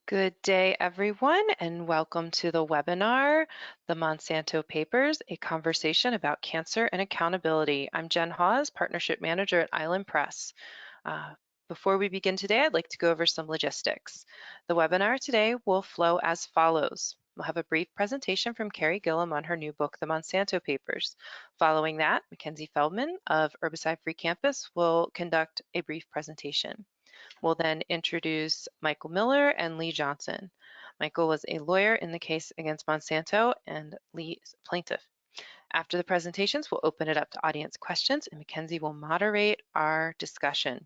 Good day, everyone, and welcome to the webinar, The Monsanto Papers, a conversation about cancer and accountability. I'm Jen Hawes, Partnership Manager at Island Press. Before we begin today, I'd like to go over some logistics. The webinar today will flow as follows. We'll have a brief presentation from Carey Gillam on her new book, The Monsanto Papers. Following that, Mackenzie Feldman of Herbicide-Free Campus will conduct a brief presentation. We'll then introduce Michael Miller and Lee Johnson. Michael was a lawyer in the case against Monsanto and Lee is a plaintiff. After the presentations, we'll open it up to audience questions and Mackenzie will moderate our discussion.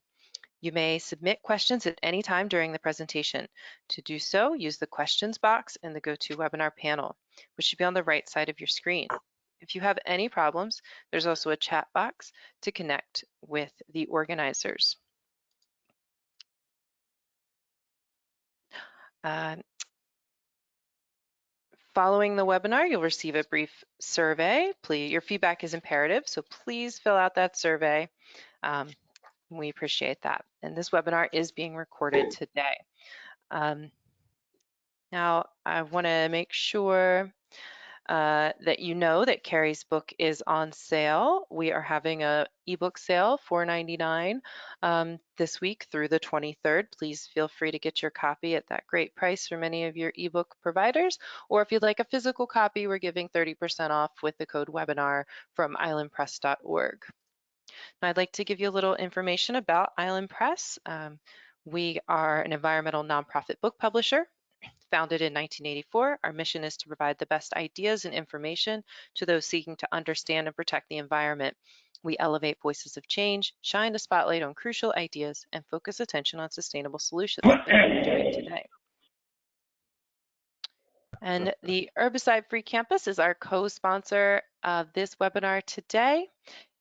You may submit questions at any time during the presentation. To do so, use the questions box in the GoToWebinar panel, which should be on the right side of your screen. If you have any problems, there's also a chat box to connect with the organizers. Following the webinar, you'll receive a brief survey. Your feedback is imperative, so please fill out that survey. We appreciate that. And this webinar is being recorded today. Now, I want to make sure that you know that Carey's book is on sale. We are having a ebook sale, $4.99 this week through the 23rd. Please feel free to get your copy at that great price from any of your ebook providers. Or if you'd like a physical copy, we're giving 30% off with the code webinar from islandpress.org. Now, I'd like to give you a little information about Island Press. We are an environmental nonprofit book publisher. Founded in 1984, our mission is to provide the best ideas and information to those seeking to understand and protect the environment. We elevate voices of change, shine a spotlight on crucial ideas, and focus attention on sustainable solutions like we're doing today. And the Herbicide-Free Campus is our co-sponsor of this webinar today.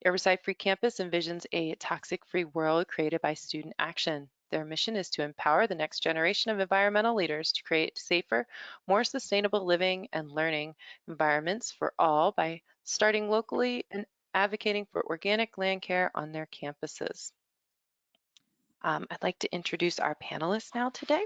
Herbicide-Free Campus envisions a toxic-free world created by student action. Their mission is to empower the next generation of environmental leaders to create safer, more sustainable living and learning environments for all by starting locally and advocating for organic land care on their campuses. I'd like to introduce our panelists now today.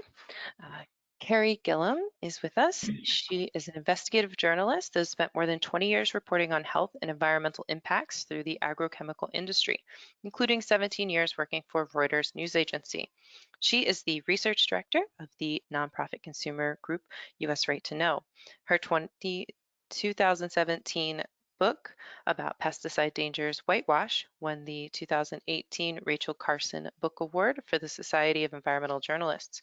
Carey Gillam is with us. She is an investigative journalist that has spent more than 20 years reporting on health and environmental impacts through the agrochemical industry, including 17 years working for Reuters news agency. She is the research director of the nonprofit consumer group US Right to Know. Her 2017 book about pesticide dangers, Whitewash, won the 2018 Rachel Carson Book Award for the Society of Environmental Journalists.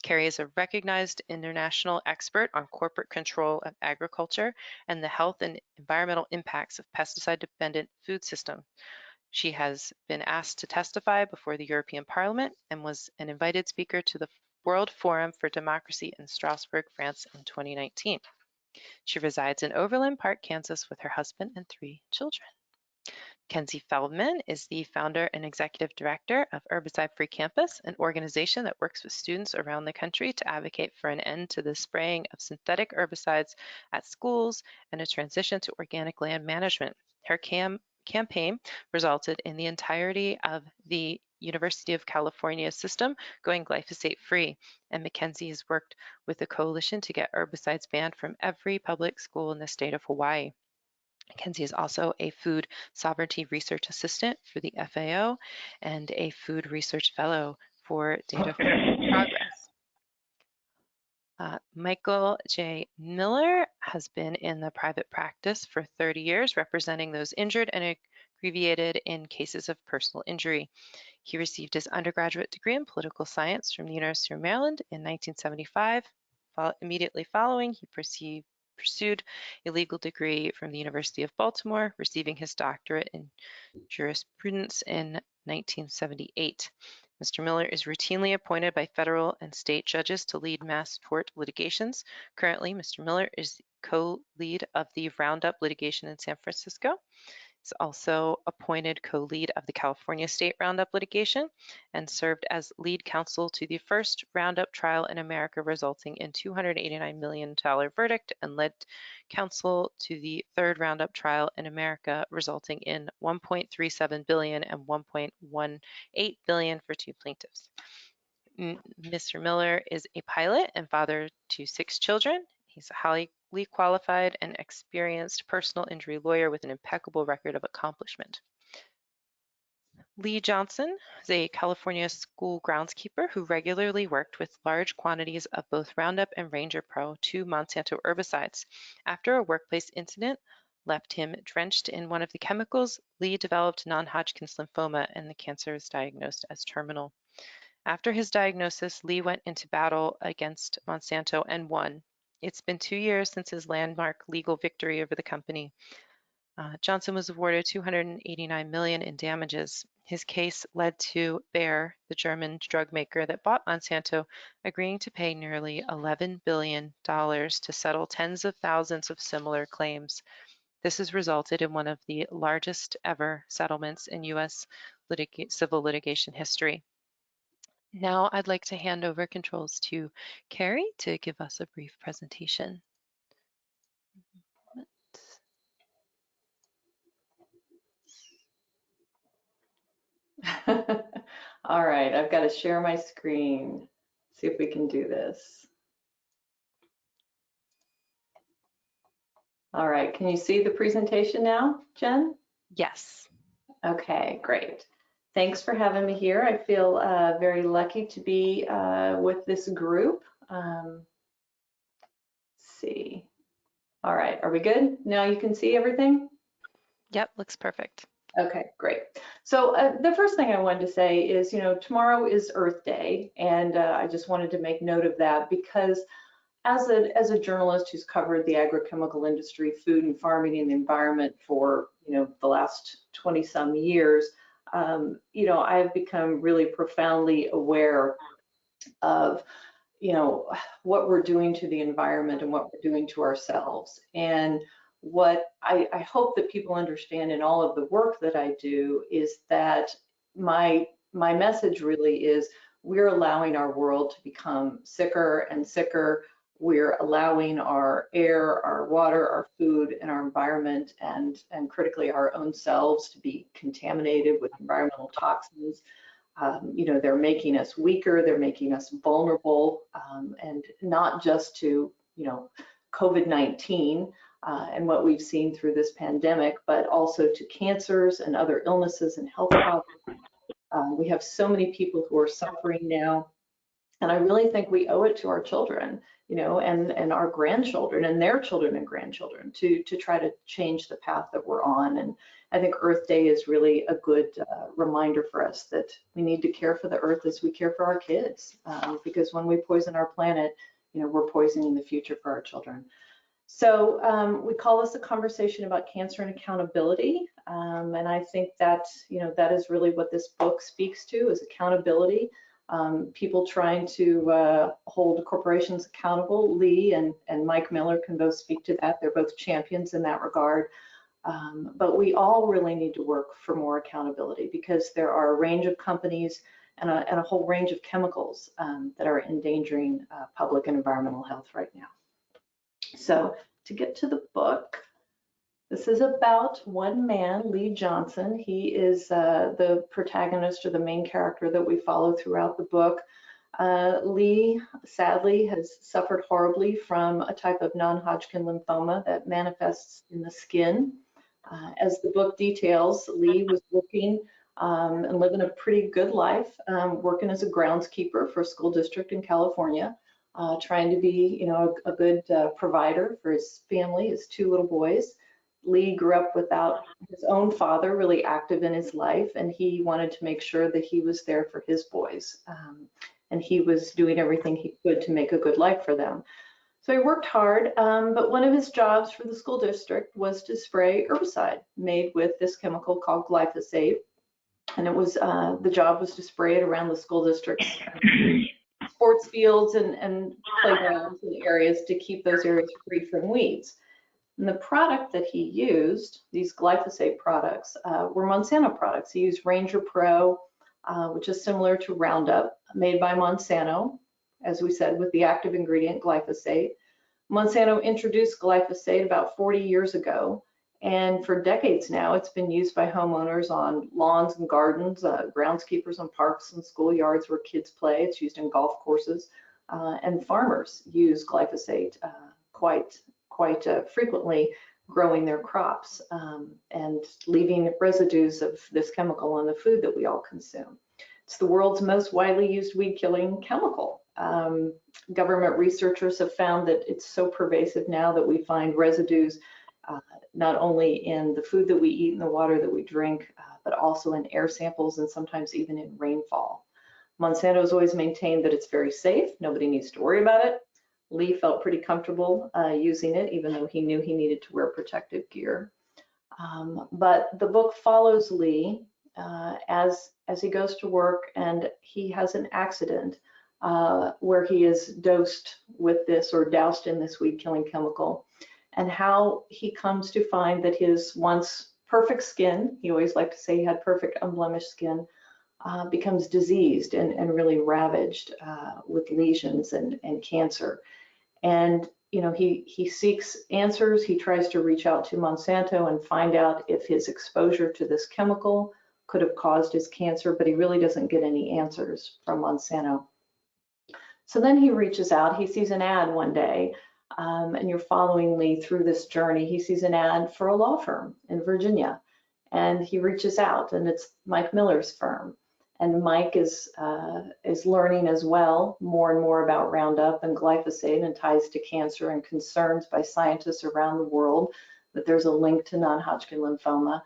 Carey is a recognized international expert on corporate control of agriculture and the health and environmental impacts of pesticide-dependent food systems. She has been asked to testify before the European Parliament and was an invited speaker to the World Forum for Democracy in Strasbourg, France in 2019. She resides in Overland Park, Kansas with her husband and 3 children. Mackenzie Feldman is the founder and executive director of Herbicide-Free Campus, an organization that works with students around the country to advocate for an end to the spraying of synthetic herbicides at schools and a transition to organic land management. Her campaign resulted in the entirety of the University of California system going glyphosate-free, and Mackenzie has worked with the coalition to get herbicides banned from every public school in the state of Hawaii. Mackenzie is also a food sovereignty research assistant for the FAO and a food research fellow for Data for Progress. Michael J. Miller has been in the private practice for 30 years, representing those injured and aggrieved in cases of personal injury. He received his undergraduate degree in political science from the University of Maryland in 1975. Immediately following, he pursued a legal degree from the University of Baltimore, receiving his doctorate in jurisprudence in 1978. Mr. Miller is routinely appointed by federal and state judges to lead mass tort litigations. Currently, Mr. Miller is co-lead of the Roundup litigation in San Francisco. He's also appointed co-lead of the California State Roundup litigation and served as lead counsel to the first Roundup trial in America, resulting in $289 million verdict, and led counsel to the third Roundup trial in America, resulting in $1.37 billion and $1.18 billion for 2 plaintiffs. Mr. Miller is a pilot and father to 6 children. He's a highly qualified and experienced personal injury lawyer with an impeccable record of accomplishment. Lee Johnson is a California school groundskeeper who regularly worked with large quantities of both Roundup and Ranger Pro, 2 Monsanto herbicides. After a workplace incident left him drenched in one of the chemicals, Lee developed non-Hodgkin's lymphoma, and the cancer was diagnosed as terminal. After his diagnosis, Lee went into battle against Monsanto and won. It's been 2 years since his landmark legal victory over the company. Johnson was awarded $289 million in damages. His case led to Bayer, the German drug maker that bought Monsanto, agreeing to pay nearly $11 billion to settle tens of thousands of similar claims. This has resulted in one of the largest ever settlements in U.S. civil litigation history. Now I'd like to hand over controls to Carey to give us a brief presentation. All right, I've got to share my screen. See if we can do this. All right, can you see the presentation now, Jen? Yes. Okay, great. Thanks for having me here. I feel very lucky to be with this group. Let's see. All right, are we good? Now you can see everything? Yep, looks perfect. Okay, great. So the first thing I wanted to say is, tomorrow is Earth Day, and I just wanted to make note of that because as a journalist who's covered the agrochemical industry, food and farming and the environment for, the last 20 some years, I've become really profoundly aware of, what we're doing to the environment and what we're doing to ourselves. And what I hope that people understand in all of the work that I do is that my message really is we're allowing our world to become sicker and sicker. We're allowing our air, our water, our food, and our environment, and critically our own selves to be contaminated with environmental toxins. They're making us weaker, they're making us vulnerable, and not just to, COVID-19 and what we've seen through this pandemic, but also to cancers and other illnesses and health problems. We have so many people who are suffering now. And I really think we owe it to our children, and our grandchildren and their children and grandchildren to try to change the path that we're on. And I think Earth Day is really a good reminder for us that we need to care for the earth as we care for our kids, because when we poison our planet, we're poisoning the future for our children. So we call this a conversation about cancer and accountability. And I think that, that is really what this book speaks to, is accountability. People trying to hold corporations accountable. Lee and Mike Miller can both speak to that. They're both champions in that regard. But we all really need to work for more accountability because there are a range of companies and a whole range of chemicals that are endangering public and environmental health right now. So to get to the book, this is about one man, Lee Johnson. He is the protagonist or the main character that we follow throughout the book. Lee, sadly, has suffered horribly from a type of non-Hodgkin lymphoma that manifests in the skin. As the book details, Lee was working and living a pretty good life, working as a groundskeeper for a school district in California, trying to be, a good provider for his family, his 2 little boys. Lee grew up without his own father really active in his life, and he wanted to make sure that he was there for his boys. And he was doing everything he could to make a good life for them. So he worked hard, but one of his jobs for the school district was to spray herbicide made with this chemical called glyphosate. And it was the job was to spray it around the school district's sports fields and playgrounds and areas to keep those areas free from weeds. And the product that he used, these glyphosate products, were Monsanto products. He used Ranger Pro, which is similar to Roundup, made by Monsanto, as we said, with the active ingredient glyphosate. Monsanto introduced glyphosate about 40 years ago, And for decades now, it's been used by homeowners on lawns and gardens, groundskeepers on parks and schoolyards where kids play. It's used in golf courses, and farmers use glyphosate quite frequently, growing their crops and leaving residues of this chemical on the food that we all consume. It's the world's most widely used weed-killing chemical. Government researchers have found that it's so pervasive now that we find residues not only in the food that we eat and the water that we drink, but also in air samples and sometimes even in rainfall. Monsanto has always maintained that it's very safe. Nobody needs to worry about it. Lee felt pretty comfortable using it, even though he knew he needed to wear protective gear. But the book follows Lee as he goes to work, and he has an accident where he is dosed with this or doused in this weed-killing chemical, and how he comes to find that his once perfect skin, he always liked to say he had perfect unblemished skin, becomes diseased and really ravaged with lesions and cancer. And he seeks answers. He tries to reach out to Monsanto and find out if his exposure to this chemical could have caused his cancer, but he really doesn't get any answers from Monsanto. So then he reaches out. He sees an ad one day, and you're following Lee through this journey. He sees an ad for a law firm in Virginia, and he reaches out, and it's Mike Miller's firm. And Mike is learning as well more and more about Roundup and glyphosate and ties to cancer and concerns by scientists around the world that there's a link to non-Hodgkin lymphoma.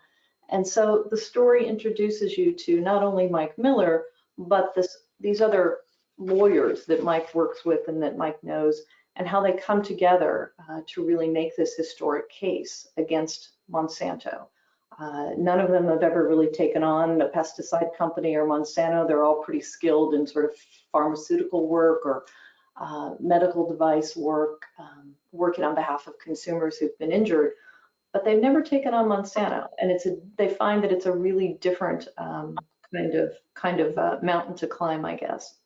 And so the story introduces you to not only Mike Miller, but these other lawyers that Mike works with and that Mike knows, and how they come together to really make this historic case against Monsanto. None of them have ever really taken on a pesticide company or Monsanto. They're all pretty skilled in sort of pharmaceutical work or medical device work, working on behalf of consumers who've been injured, but they've never taken on Monsanto. And they find that it's a really different kind of mountain to climb, I guess.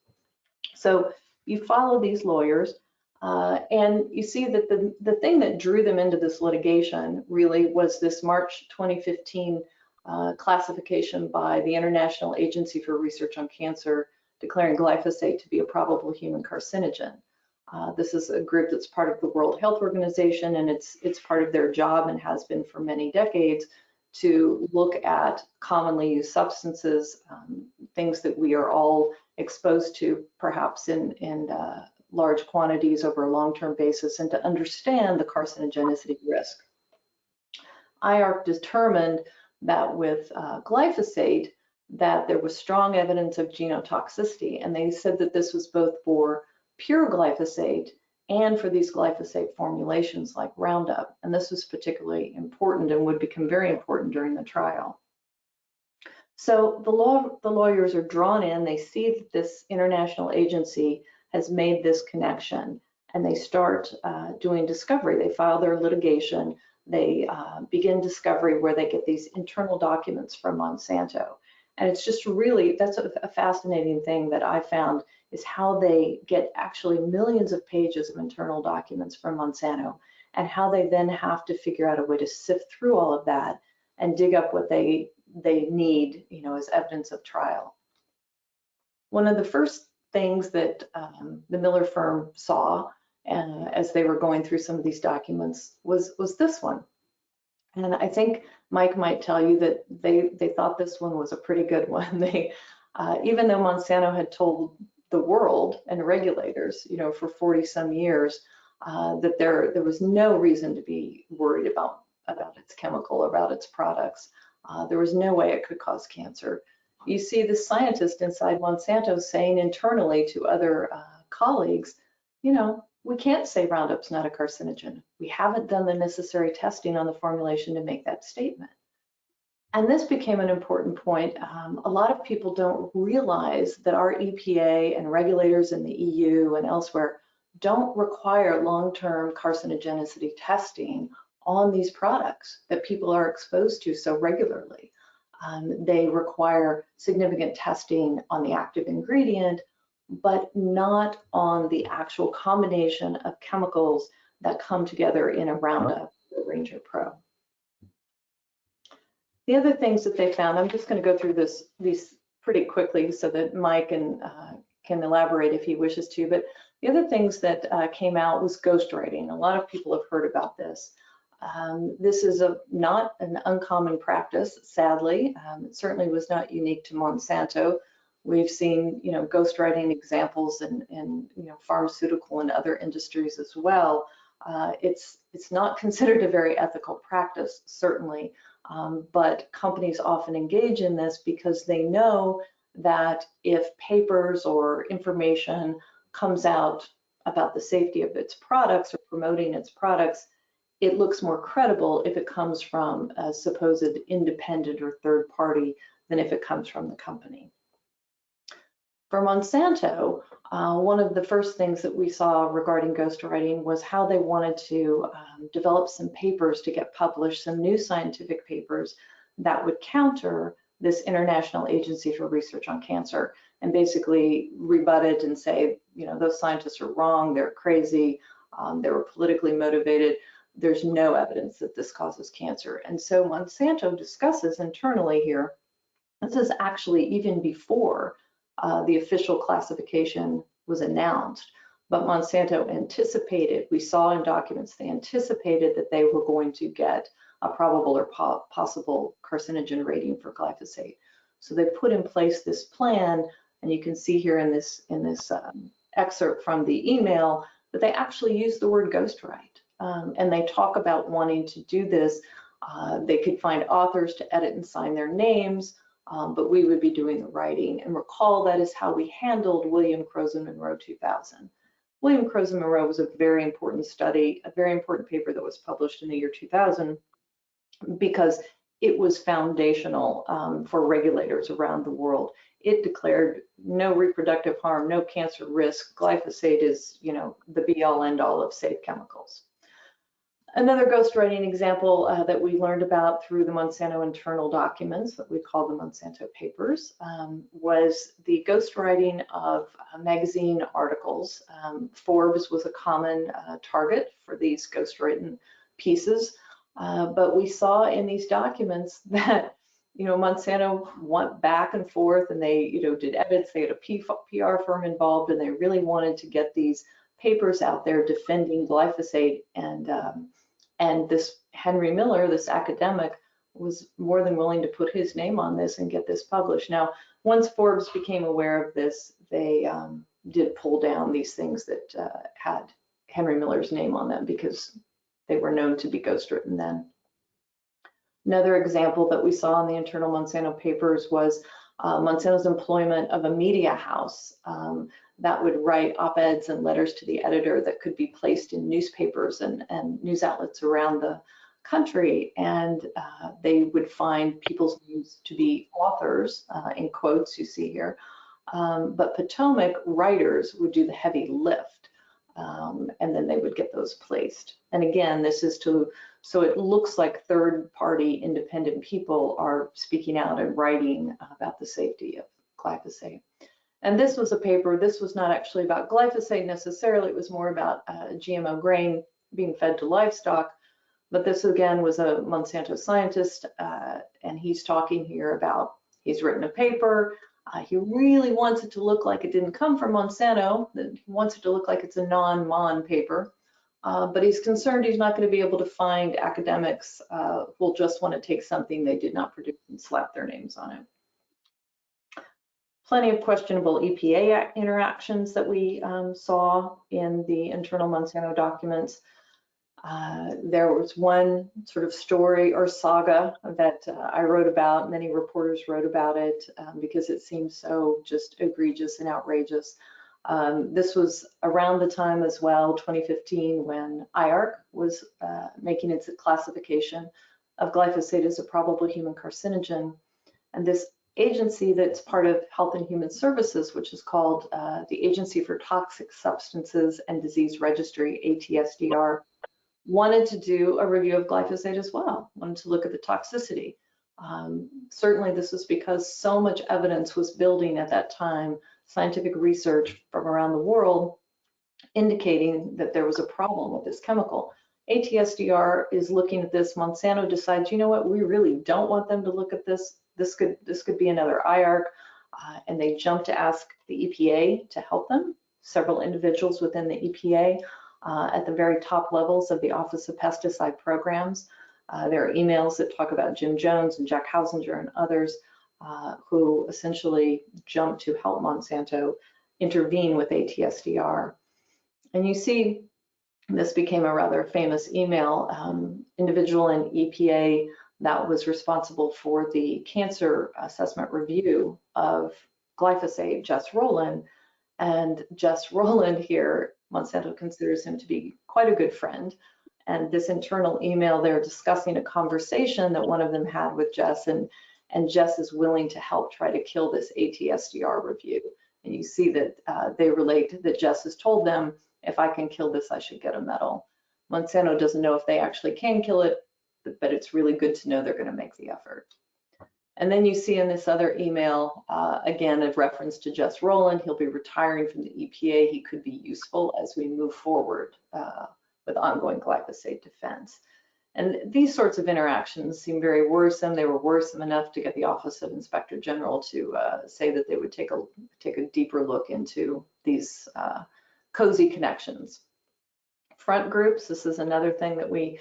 So you follow these lawyers, and you see that the thing that drew them into this litigation really was this March 2015 classification by the International Agency for Research on Cancer, declaring glyphosate to be a probable human carcinogen. This is a group that's part of the World Health Organization, and it's part of their job and has been for many decades to look at commonly used substances, things that we are all exposed to perhaps in large quantities over a long-term basis, and to understand the carcinogenicity risk. IARC determined that with glyphosate that there was strong evidence of genotoxicity, and they said that this was both for pure glyphosate and for these glyphosate formulations like Roundup, and this was particularly important and would become very important during the trial. So the lawyers are drawn in, they see that this international agency has made this connection, and they start doing discovery. They file their litigation, they begin discovery where they get these internal documents from Monsanto. And it's just really, that's a fascinating thing that I found, is how they get actually millions of pages of internal documents from Monsanto, and how they then have to figure out a way to sift through all of that and dig up what they need, as evidence of trial. One of the first things that the Miller firm saw as they were going through some of these documents was this one. And I think Mike might tell you that they thought this one was a pretty good one. They, even though Monsanto had told the world and regulators, for 40 some years, that there was no reason to be worried about its chemical, about its products. There was no way it could cause cancer. You see the scientist inside Monsanto saying internally to other colleagues, we can't say Roundup's not a carcinogen. We haven't done the necessary testing on the formulation to make that statement. And this became an important point. A lot of people don't realize that our EPA and regulators in the EU and elsewhere don't require long-term carcinogenicity testing on these products that people are exposed to so regularly. They require significant testing on the active ingredient, but not on the actual combination of chemicals that come together in a Roundup or Ranger Pro. The other things that they found, I'm just going to go through these pretty quickly so that Mike can elaborate if he wishes to, but the other things that came out was ghostwriting. A lot of people have heard about this. This is not an uncommon practice, sadly. It certainly was not unique to Monsanto. We've seen, ghostwriting examples in pharmaceutical and other industries as well. It's not considered a very ethical practice, certainly, but companies often engage in this because they know that if papers or information comes out about the safety of its products or promoting its products, it looks more credible if it comes from a supposed independent or third party than if it comes from the company. For Monsanto, one of the first things that we saw regarding ghostwriting was how they wanted to develop some papers to get published, some new scientific papers that would counter this International Agency for Research on Cancer and basically rebut it and say, those scientists are wrong, they're crazy, they were politically motivated. There's no evidence that this causes cancer. And so Monsanto discusses internally here, this is actually even before the official classification was announced, but Monsanto anticipated, we saw in documents, they anticipated that they were going to get a probable or possible carcinogen rating for glyphosate. So they put in place this plan, and you can see here in this excerpt from the email that they actually use the word ghostwrite. And they talk about wanting to do this. They could find authors to edit and sign their names, but we would be doing the writing. And recall that is how we handled William Croson Monroe 2000. William Croson Monroe was a very important study, a very important paper that was published in the year 2000 because it was foundational for regulators around the world. It declared no reproductive harm, no cancer risk. Glyphosate is, the be-all, end-all of safe chemicals. Another ghostwriting example that we learned about through the Monsanto internal documents that we call the Monsanto Papers was the ghostwriting of magazine articles. Forbes was a common target for these ghostwritten pieces, but we saw in these documents that Monsanto went back and forth and they did edits. They had a PR firm involved, and they really wanted to get these papers out there defending glyphosate, and this Henry Miller, this academic, was more than willing to put his name on this and get this published. Now, once Forbes became aware of this, they did pull down these things that had Henry Miller's name on them because they were known to be ghostwritten then. Another example that we saw in the internal Monsanto Papers was Monsanto's employment of a media house that would write op-eds and letters to the editor that could be placed in newspapers and news outlets around the country. And they would find people's names to be authors, in quotes you see here. But Potomac writers would do the heavy lift, and then they would get those placed. And again, this is so it looks like third-party independent people are speaking out and writing about the safety of glyphosate. And this was a paper, this was not actually about glyphosate necessarily, it was more about GMO grain being fed to livestock. But this again was a Monsanto scientist, and he's talking here about, he's written a paper, he really wants it to look like it didn't come from Monsanto, he wants it to look like it's a non-Mon paper. But he's concerned he's not going to be able to find academics who will just want to take something they did not produce and slap their names on it. Plenty of questionable EPA interactions that we saw in the internal Monsanto documents. There was one sort of story or saga that I wrote about, many reporters wrote about it because it seemed so just egregious and outrageous. This was around the time as well, 2015, when IARC was making its classification of glyphosate as a probable human carcinogen. And this agency that's part of Health and Human Services, which is called the Agency for Toxic Substances and Disease Registry, ATSDR, wanted to do a review of glyphosate as well, wanted to look at the toxicity. Certainly this was because so much evidence was building at that time, scientific research from around the world indicating that there was a problem with this chemical. ATSDR is looking at this. Monsanto decides, you know what, we really don't want them to look at this. This could be another IARC, and they jump to ask the EPA to help them. Several individuals within the EPA at the very top levels of the Office of Pesticide Programs. There are emails that talk about Jim Jones and Jack Hausinger and others who essentially jump to help Monsanto intervene with ATSDR. And you see, this became a rather famous email. Individual in EPA that was responsible for the cancer assessment review of glyphosate, Jess Rowland. And Jess Rowland here, Monsanto considers him to be quite a good friend. And this internal email, they're discussing a conversation that one of them had with Jess, and Jess is willing to help try to kill this ATSDR review. And you see that they relate that Jess has told them, if I can kill this, I should get a medal. Monsanto doesn't know if they actually can kill it, but it's really good to know they're going to make the effort. And then you see in this other email, again, a reference to Jess Rowland. He'll be retiring from the EPA. He could be useful as we move forward with ongoing glyphosate defense. And these sorts of interactions seem very worrisome. They were worrisome enough to get the Office of Inspector General to say that they would take a deeper look into these cozy connections. Front groups, this is another thing that we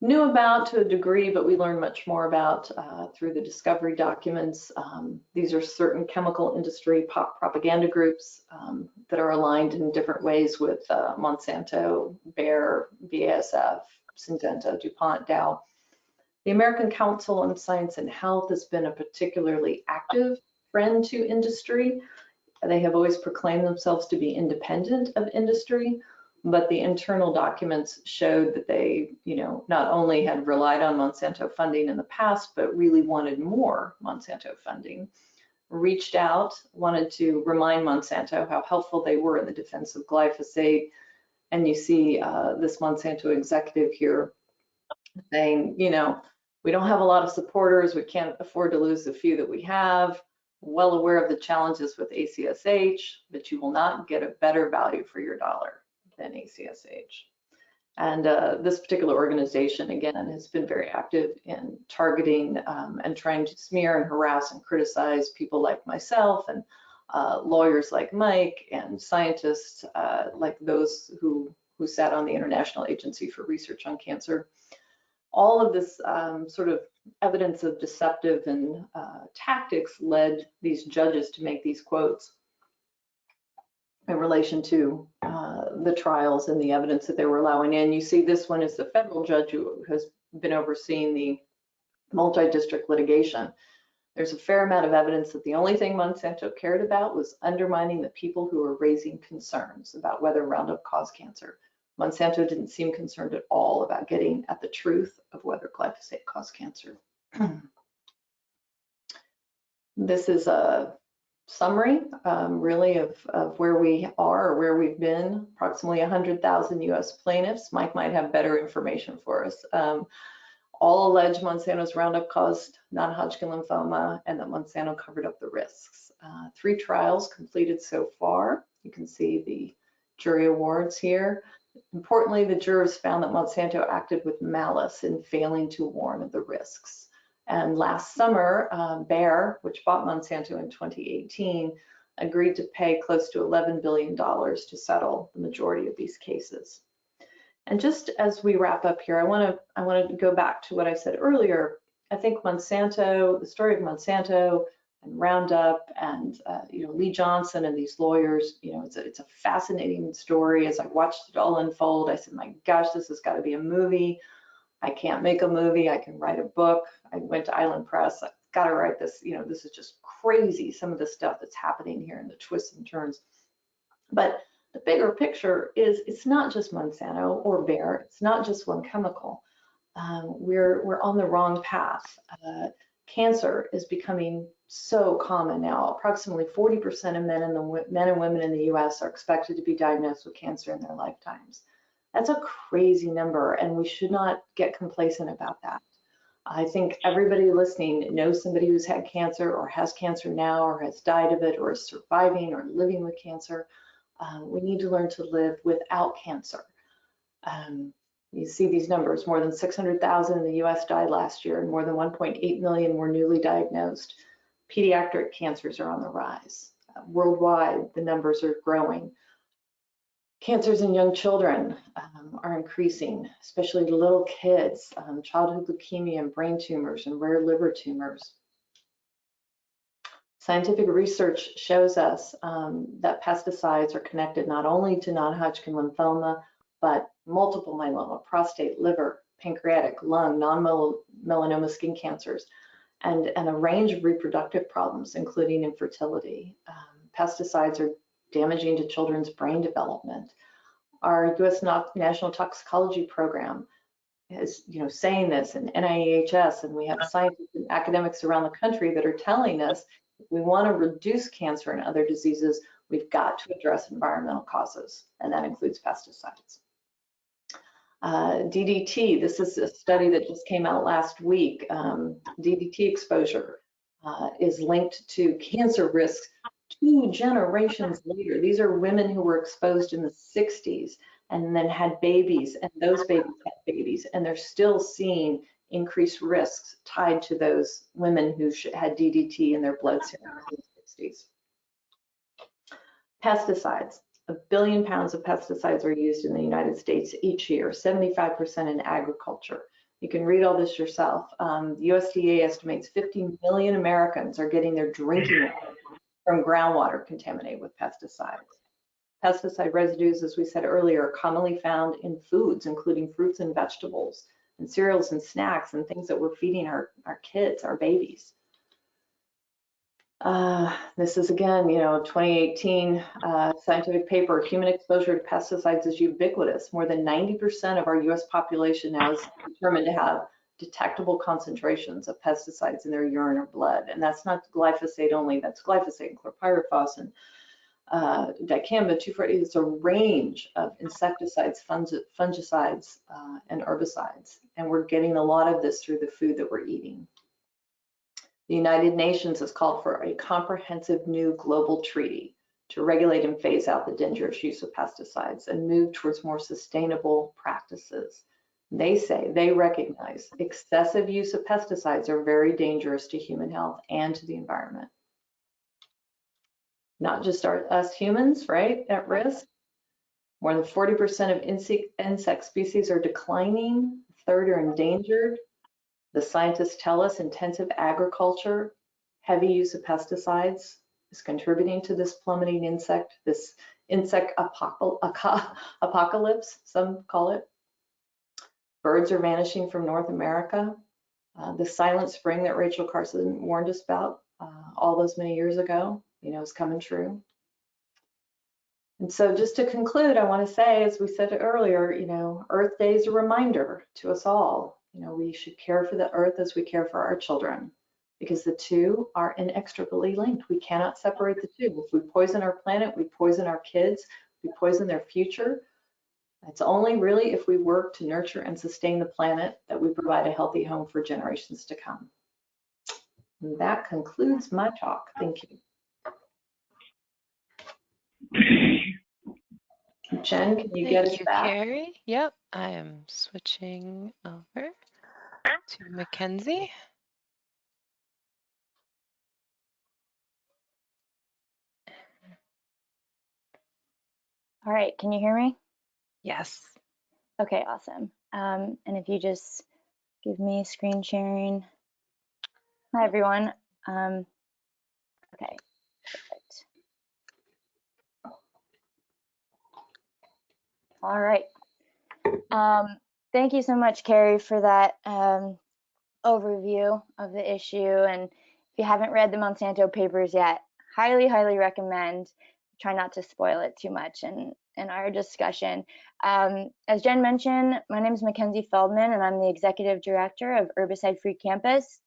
knew about to a degree, but we learned much more about through the discovery documents. These are certain chemical industry propaganda groups that are aligned in different ways with Monsanto, Bayer, BASF, Syngenta, DuPont, Dow. The American Council on Science and Health has been a particularly active friend to industry. They have always proclaimed themselves to be independent of industry, but the internal documents showed that they, not only had relied on Monsanto funding in the past, but really wanted more Monsanto funding. Reached out, wanted to remind Monsanto how helpful they were in the defense of glyphosate. And you see this Monsanto executive here saying, we don't have a lot of supporters. We can't afford to lose the few that we have. Well aware of the challenges with ACSH, but you will not get a better value for your dollar than ACSH. And this particular organization, again, has been very active in targeting and trying to smear and harass and criticize people like myself and lawyers like Mike and scientists like those who sat on the International Agency for Research on Cancer. All of this sort of evidence of deceptive and tactics led these judges to make these quotes in relation to the trials and the evidence that they were allowing in. You see this one is the federal judge who has been overseeing the multi-district litigation. There's a fair amount of evidence that the only thing Monsanto cared about was undermining the people who were raising concerns about whether Roundup caused cancer. Monsanto didn't seem concerned at all about getting at the truth of whether glyphosate caused cancer. This is a summary, really, of where we are or where we've been. Approximately 100,000 U.S. plaintiffs. Mike might have better information for us. All allege Monsanto's Roundup caused non-Hodgkin lymphoma and that Monsanto covered up the risks. 3 trials completed so far. You can see the jury awards here. Importantly, the jurors found that Monsanto acted with malice in failing to warn of the risks. And last summer, Bayer, which bought Monsanto in 2018, agreed to pay close to $11 billion to settle the majority of these cases. And just as we wrap up here, I want to go back to what I said earlier. I think Monsanto, the story of Monsanto and Roundup and Lee Johnson and these lawyers, it's a fascinating story. As I watched it all unfold, I said, my gosh, this has got to be a movie. I can't make a movie. I can write a book. I went to Island Press. I've got to write this. This is just crazy, some of the stuff that's happening here and the twists and turns. But the bigger picture is it's not just Monsanto or Bayer. It's not just one chemical. We're on the wrong path. Cancer is becoming so common now. Approximately 40% of men and women in the U.S. are expected to be diagnosed with cancer in their lifetimes. That's a crazy number, and we should not get complacent about that. I think everybody listening knows somebody who's had cancer or has cancer now or has died of it or is surviving or living with cancer. We need to learn to live without cancer. You see these numbers, more than 600,000 in the US died last year, and more than 1.8 million were newly diagnosed. Pediatric cancers are on the rise. Worldwide, the numbers are growing. Cancers in young children are increasing, especially little kids, childhood leukemia and brain tumors and rare liver tumors. Scientific research shows us that pesticides are connected not only to non-Hodgkin lymphoma, but multiple myeloma, prostate, liver, pancreatic, lung, non-melanoma skin cancers, and a range of reproductive problems, including infertility. Pesticides are damaging to children's brain development. Our U.S. National Toxicology Program is, saying this, and NIEHS, and we have scientists and academics around the country that are telling us if we want to reduce cancer and other diseases, we've got to address environmental causes, and that includes pesticides. DDT, this is a study that just came out last week. DDT exposure is linked to cancer risks 2 generations later. These are women who were exposed in the 60s and then had babies, and those babies had babies, and they're still seeing increased risks tied to those women who had DDT in their blood serum in the 60s. Pesticides. 1 billion pounds of pesticides are used in the United States each year, 75% in agriculture. You can read all this yourself. The USDA estimates 50 million Americans are getting their drinking water from groundwater contaminated with pesticides. Pesticide residues, as we said earlier, are commonly found in foods, including fruits and vegetables, and cereals and snacks, and things that we're feeding our kids, our babies. This is again, 2018 scientific paper, human exposure to pesticides is ubiquitous. More than 90% of our US population now is determined to have detectable concentrations of pesticides in their urine or blood. And that's not glyphosate only, that's glyphosate and chlorpyrifos and dicamba, 2,4-D. It's a range of insecticides, fungicides, and herbicides. And we're getting a lot of this through the food that we're eating. The United Nations has called for a comprehensive new global treaty to regulate and phase out the dangerous use of pesticides and move towards more sustainable practices. They recognize excessive use of pesticides are very dangerous to human health and to the environment. Not just us humans, right, at risk. More than 40% of insect species are declining, a third are endangered. The scientists tell us intensive agriculture, heavy use of pesticides is contributing to this plummeting this insect apocalypse, some call it. Birds are vanishing from North America. The silent spring that Rachel Carson warned us about all those many years ago, is coming true. And so just to conclude, I want to say, as we said earlier, Earth Day is a reminder to us all. We should care for the earth as we care for our children, because the two are inextricably linked. We cannot separate the two. If we poison our planet, we poison our kids, we poison their future. It's only really if we work to nurture and sustain the planet that we provide a healthy home for generations to come. And that concludes my talk. Thank you. Jen, can you get us back? Thank you, Carey. Yep, I am switching over to Mackenzie. All right, can you hear me? Yes. Okay, awesome. And if you just give me screen sharing. Hi, everyone. Okay, perfect. All right. Thank you so much, Carey, for that overview of the issue. And if you haven't read the Monsanto Papers yet, highly, highly recommend. Try not to spoil it too much in our discussion. As Jen mentioned, my name is Mackenzie Feldman, and I'm the Executive Director of Herbicide-Free Campus.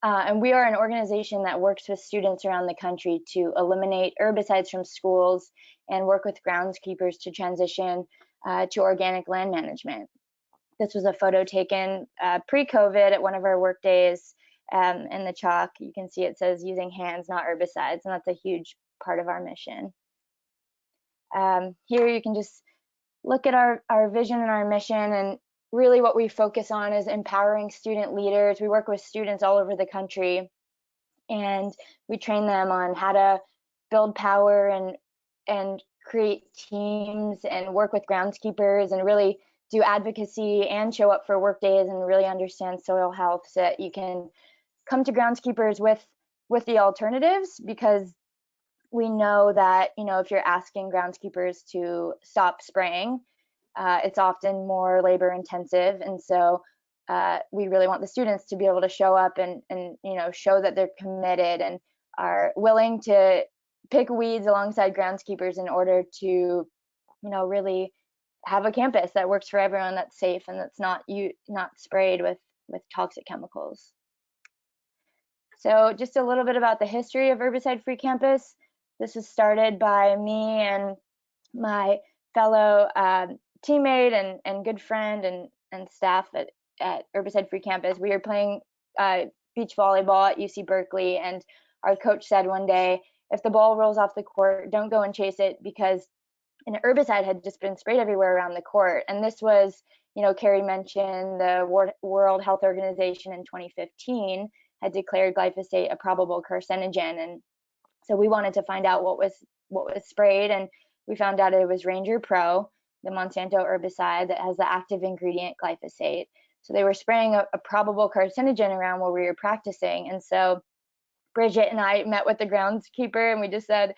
And we are an organization that works with students around the country to eliminate herbicides from schools and work with groundskeepers to transition to organic land management. This was a photo taken pre-COVID at one of our work days. In the chalk, you can see it says using hands, not herbicides, and that's a huge part of our mission. Here you can just look at our vision and our mission, and really what we focus on is empowering student leaders. We work with students all over the country, and we train them on how to build power and create teams and work with groundskeepers and really do advocacy and show up for work days and really understand soil health, so that you can come to groundskeepers with the alternatives, because we know that, you know, if you're asking groundskeepers to stop spraying, it's often more labor intensive. And so we really want the students to be able to show up and you know, show that they're committed and are willing to pick weeds alongside groundskeepers in order to, you know, really have a campus that works for everyone, that's safe, and that's not sprayed with toxic chemicals. So just a little bit about the history of Herbicide-Free Campus. This was started by me and my fellow teammate and good friend and staff at Herbicide-Free Campus. We were playing beach volleyball at UC Berkeley, and our coach said one day, if the ball rolls off the court, don't go and chase it, because an herbicide had just been sprayed everywhere around the court. And this was, you know, Carey mentioned the World Health Organization in 2015 had declared glyphosate a probable carcinogen. And so we wanted to find out what was sprayed, and we found out it was Ranger Pro, the Monsanto herbicide that has the active ingredient glyphosate. So they were spraying a probable carcinogen around where we were practicing. And so Bridget and I met with the groundskeeper, and we just said,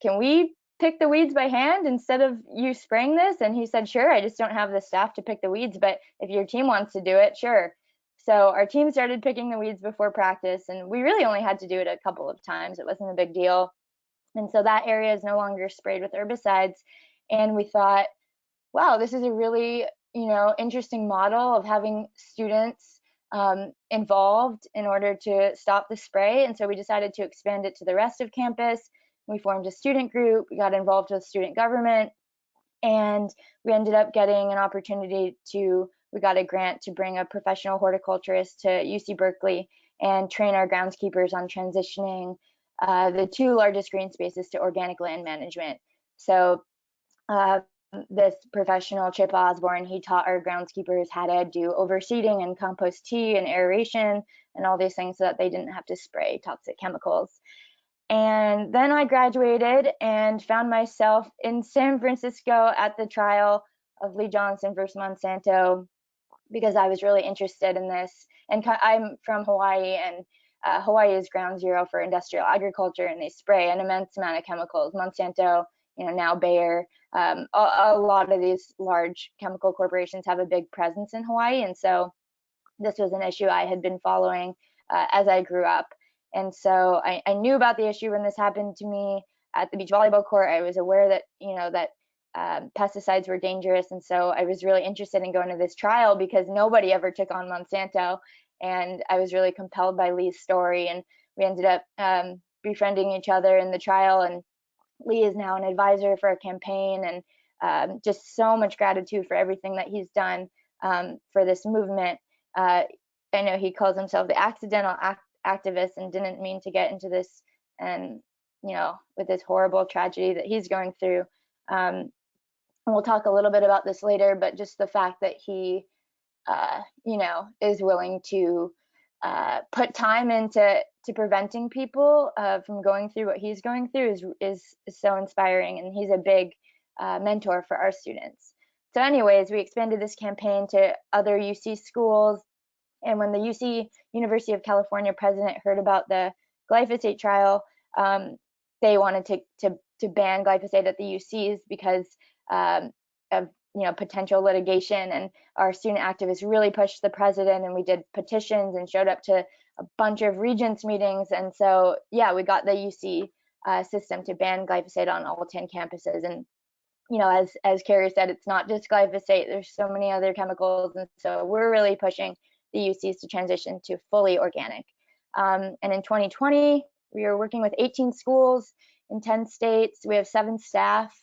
can we pick the weeds by hand instead of you spraying this? And he said, sure, I just don't have the staff to pick the weeds, but if your team wants to do it, sure. So our team started picking the weeds before practice, and we really only had to do it a couple of times. It wasn't a big deal. And so that area is no longer sprayed with herbicides. And we thought, wow, this is a really, you know, interesting model of having students involved in order to stop the spray. And so we decided to expand it to the rest of campus. We formed a student group, we got involved with student government, and we ended up getting an opportunity we got a grant to bring a professional horticulturist to UC Berkeley and train our groundskeepers on transitioning the 2 largest green spaces to organic land management. So this professional, Chip Osborne, he taught our groundskeepers how to do overseeding and compost tea and aeration and all these things so that they didn't have to spray toxic chemicals. And then I graduated and found myself in San Francisco at the trial of Lee Johnson versus Monsanto, because I was really interested in this. And I'm from Hawaii, and Hawaii is ground zero for industrial agriculture, and they spray an immense amount of chemicals. Monsanto, you know, now Bayer, a lot of these large chemical corporations have a big presence in Hawaii. And so this was an issue I had been following as I grew up. And so I knew about the issue when this happened to me at the beach volleyball court. I was aware that, you know, that pesticides were dangerous. And so I was really interested in going to this trial because nobody ever took on Monsanto. And I was really compelled by Lee's story. And we ended up befriending each other in the trial. And Lee is now an advisor for a campaign, and just so much gratitude for everything that he's done for this movement. I know he calls himself the accidental activist and didn't mean to get into this, and you know, with this horrible tragedy that he's going through. And we'll talk a little bit about this later, but just the fact that he, you know, is willing to put time into preventing people from going through what he's going through is so inspiring, and he's a big mentor for our students. So anyways, we expanded this campaign to other UC schools, and when the UC University of California president heard about the glyphosate trial, they wanted to ban glyphosate at the UCs because of, you know, potential litigation. And our student activists really pushed the president, and we did petitions and showed up to a bunch of regents meetings. And so yeah, we got the UC system to ban glyphosate on all 10 campuses. And you know, as Carey said, it's not just glyphosate, there's so many other chemicals, and so we're really pushing the UCs to transition to fully organic. And in 2020, we were working with 18 schools in 10 states. We have 7 staff.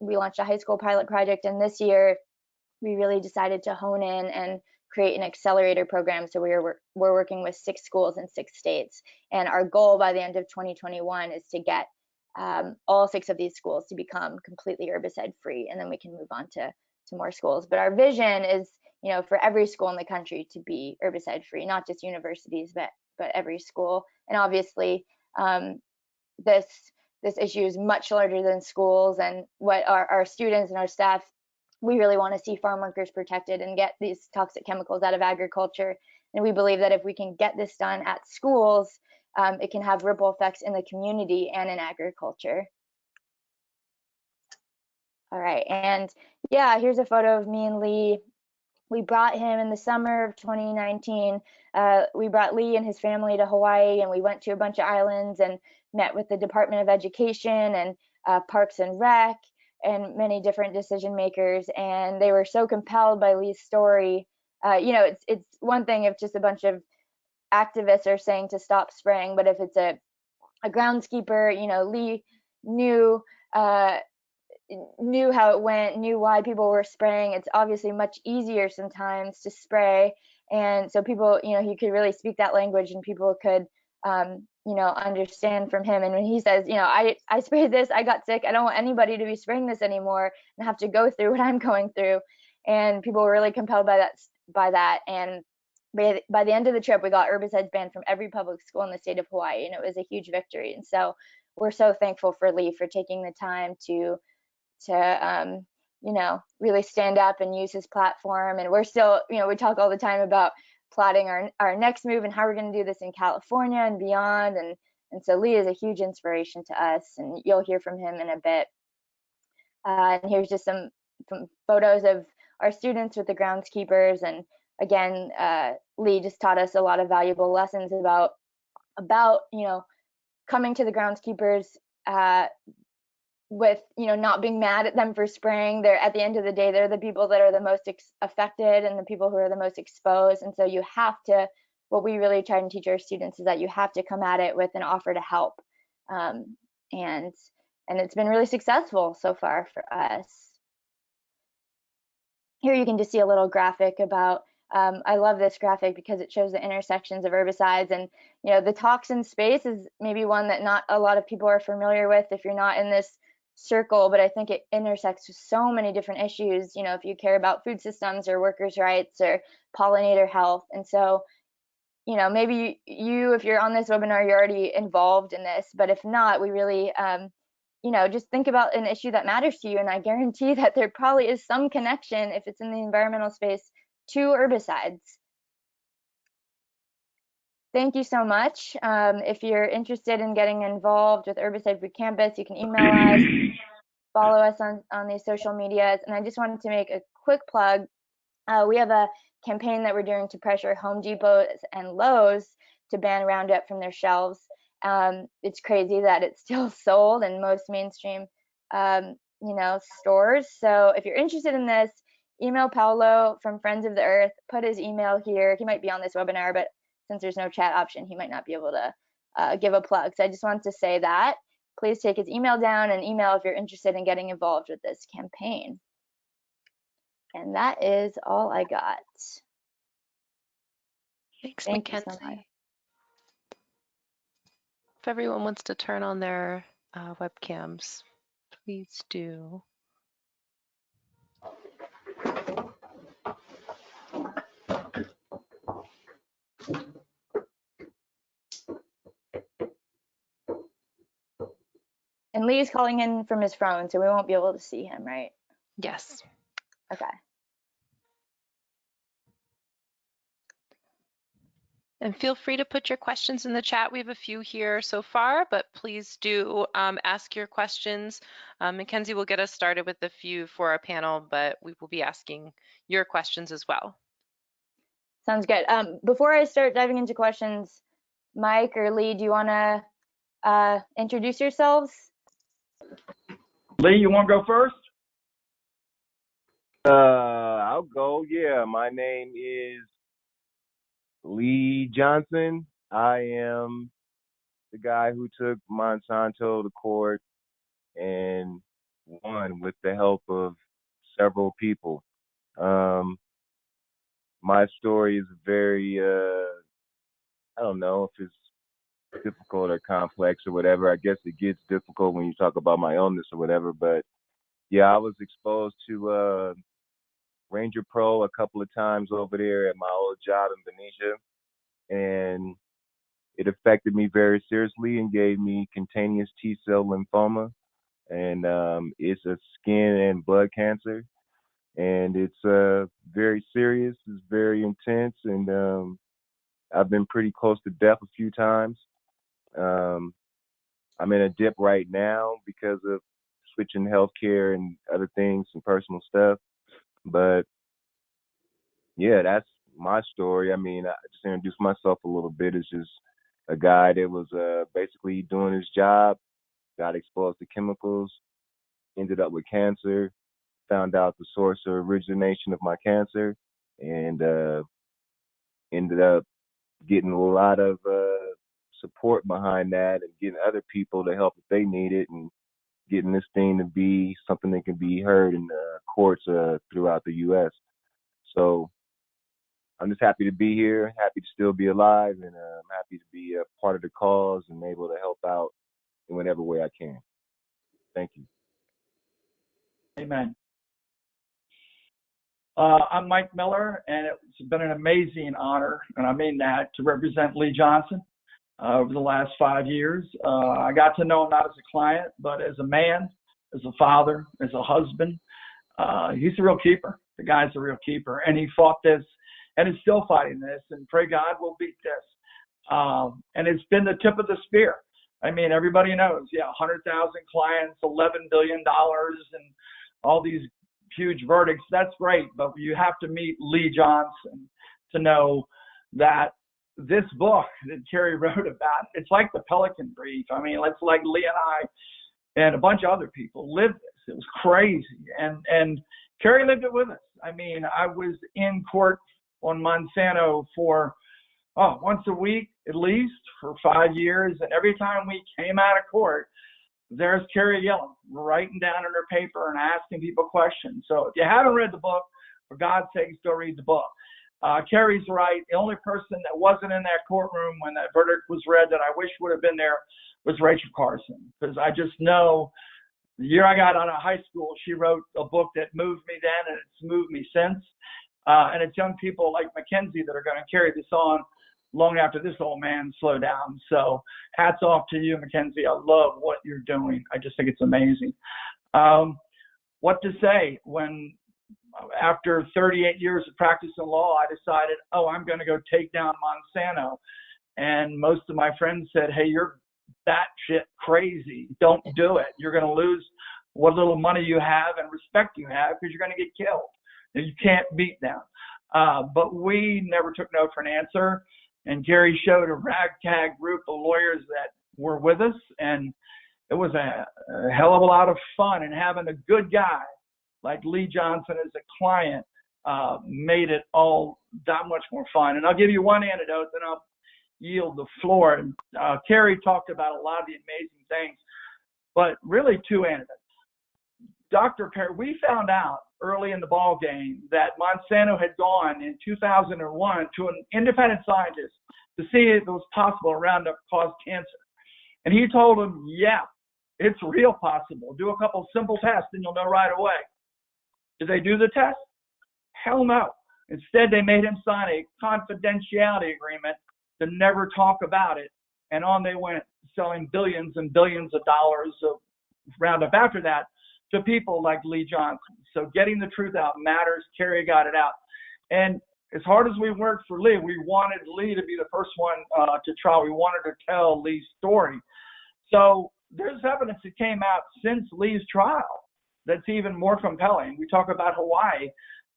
We launched a high school pilot project, and this year we really decided to hone in and create an accelerator program. So we're working with 6 schools in 6 states, and our goal by the end of 2021 is to get all 6 of these schools to become completely herbicide free, and then we can move on to more schools. But our vision is, for every school in the country to be herbicide free, not just universities, but every school. And obviously, this issue is much larger than schools, and what our students and our staff, we really want to see farm workers protected and get these toxic chemicals out of agriculture. And we believe that if we can get this done at schools, it can have ripple effects in the community and in agriculture. All right, and yeah, here's a photo of me and Lee. We brought him in the summer of 2019. We brought Lee and his family to Hawaii, and we went to a bunch of islands and met with the Department of Education and Parks and Rec and many different decision makers. And they were so compelled by Lee's story. It's one thing if just a bunch of activists are saying to stop spraying, but if it's a groundskeeper, Lee knew how it went, knew why people were spraying. It's obviously much easier sometimes to spray, and so people, he could really speak that language, and people could understand from him. And when he says, I sprayed this, I got sick, I don't want anybody to be spraying this anymore and have to go through what I'm going through. And people were really compelled by that. And by the end of the trip, we got herbicides banned from every public school in the state of Hawaii, and it was a huge victory. And so we're so thankful for Lee for taking the time to really stand up and use his platform. And we're still, we talk all the time about plotting our next move and how we're going to do this in California and beyond. And so Lee is a huge inspiration to us, and you'll hear from him in a bit. And here's just some photos of our students with the groundskeepers. And again, Lee just taught us a lot of valuable lessons about coming to the groundskeepers with not being mad at them for spraying. They're, at the end of the day, they're the people that are the most affected and the people who are the most exposed. And so you have to, what we really try and teach our students is that you have to come at it with an offer to help. And it's been really successful so far for us. Here you can just see a little graphic about, I love this graphic because it shows the intersections of herbicides. And the toxin space is maybe one that not a lot of people are familiar with if you're not in this circle, but I think it intersects with so many different issues, if you care about food systems or workers' rights or pollinator health. And so, maybe if you're on this webinar, you're already involved in this, but if not, we really, just think about an issue that matters to you. And I guarantee that there probably is some connection, if it's in the environmental space, to herbicides. Thank you so much. If you're interested in getting involved with Herbicide-Free Campus, you can email us, follow us on these social medias. And I just wanted to make a quick plug. We have a campaign that we're doing to pressure Home Depot and Lowe's to ban Roundup from their shelves. It's crazy that it's still sold in most mainstream, stores. So if you're interested in this, email Paolo from Friends of the Earth, put his email here. He might be on this webinar, but since there's no chat option, he might not be able to give a plug. So I just wanted to say that. Please take his email down and email if you're interested in getting involved with this campaign. And that is all I got. Thanks, Thank you Mackenzie. so much. If everyone wants to turn on their webcams, please do. And Lee's calling in from his phone, so we won't be able to see him, right? Yes. Okay. And feel free to put your questions in the chat. We have a few here so far, but please do ask your questions. Mackenzie will get us started with a few for our panel, but we will be asking your questions as well. Sounds good. Before I start diving into questions, Mike or Lee, do you want to introduce yourselves? Lee, you want to go first? I'll go. Yeah, my name is Lee Johnson. I am the guy who took Monsanto to court and won with the help of several people. My story is very, I don't know if it's difficult or complex or whatever. I guess it gets difficult when you talk about my illness or whatever. But yeah, I was exposed to Ranger Pro a couple of times over there at my old job in Benicia, and it affected me very seriously and gave me cutaneous T-cell lymphoma, and it's a skin and blood cancer, and it's very serious. It's very intense, and I've been pretty close to death a few times. Um, I'm in a dip right now because of switching healthcare and other things and personal stuff. But yeah, that's my story. I mean, I just introduced myself a little bit. It's just a guy that was basically doing his job, got exposed to chemicals, ended up with cancer, found out the source or origination of my cancer, and ended up getting a lot of support behind that and getting other people to help if they need it, and getting this thing to be something that can be heard in the courts throughout the U.S. So I'm just happy to be here, happy to still be alive, and I'm happy to be a part of the cause and able to help out in whatever way I can. Thank you. Amen. I'm Mike Miller, and it's been an amazing honor, and I mean that, to represent Lee Johnson over the last 5 years. I got to know him not as a client, but as a man, as a father, as a husband. He's a real keeper. The guy's a real keeper, and he fought this, and is still fighting this, and pray God will beat this. And it's been the tip of the spear. I mean, everybody knows, 100,000 clients, $11 billion, and all these huge verdicts. That's great, but you have to meet Lee Johnson to know that this book that Carey wrote about, it's like the Pelican Brief. I mean, it's like Lee and I and a bunch of other people lived this. It was crazy, and Carey lived it with us. I mean, I was in court on Monsanto for once a week at least for 5 years, and every time we came out of court, there's Carey Gillam writing down in her paper and asking people questions. So if you haven't read the book, for God's sakes, go read the book. Carey's right. The only person that wasn't in that courtroom when that verdict was read that I wish would have been there was Rachel Carson, because I just know the year I got out of high school, she wrote a book that moved me then, and it's moved me since. And it's young people like Mackenzie that are going to carry this on long after this old man slowed down. So hats off to you, Mackenzie. I love what you're doing. I just think it's amazing. What to say when after 38 years of practicing law, I decided, I'm going to go take down Monsanto. And most of my friends said, hey, you're batshit crazy. Don't do it. You're going to lose what little money you have and respect you have because you're going to get killed. You can't beat them. But we never took no for an answer. And Carey showed a ragtag group of lawyers that were with us, and it was a hell of a lot of fun. And having a good guy like Lee Johnson as a client made it all that much more fun. And I'll give you one anecdote, then I'll yield the floor. And Carey talked about a lot of the amazing things, but really two anecdotes. Dr. Perry, we found out early in the ball game that Monsanto had gone in 2001 to an independent scientist to see if it was possible Roundup caused cancer. And he told him, yeah, it's real possible. Do a couple simple tests and you'll know right away. Did they do the test? Hell no. Instead, they made him sign a confidentiality agreement to never talk about it. And on they went, selling billions and billions of dollars of Roundup after that to people like Lee Johnson. So getting the truth out matters. Carey got it out. And as hard as we worked for Lee, we wanted Lee to be the first one to trial. We wanted to tell Lee's story. So there's evidence that came out since Lee's trial that's even more compelling. We talk about Hawaii.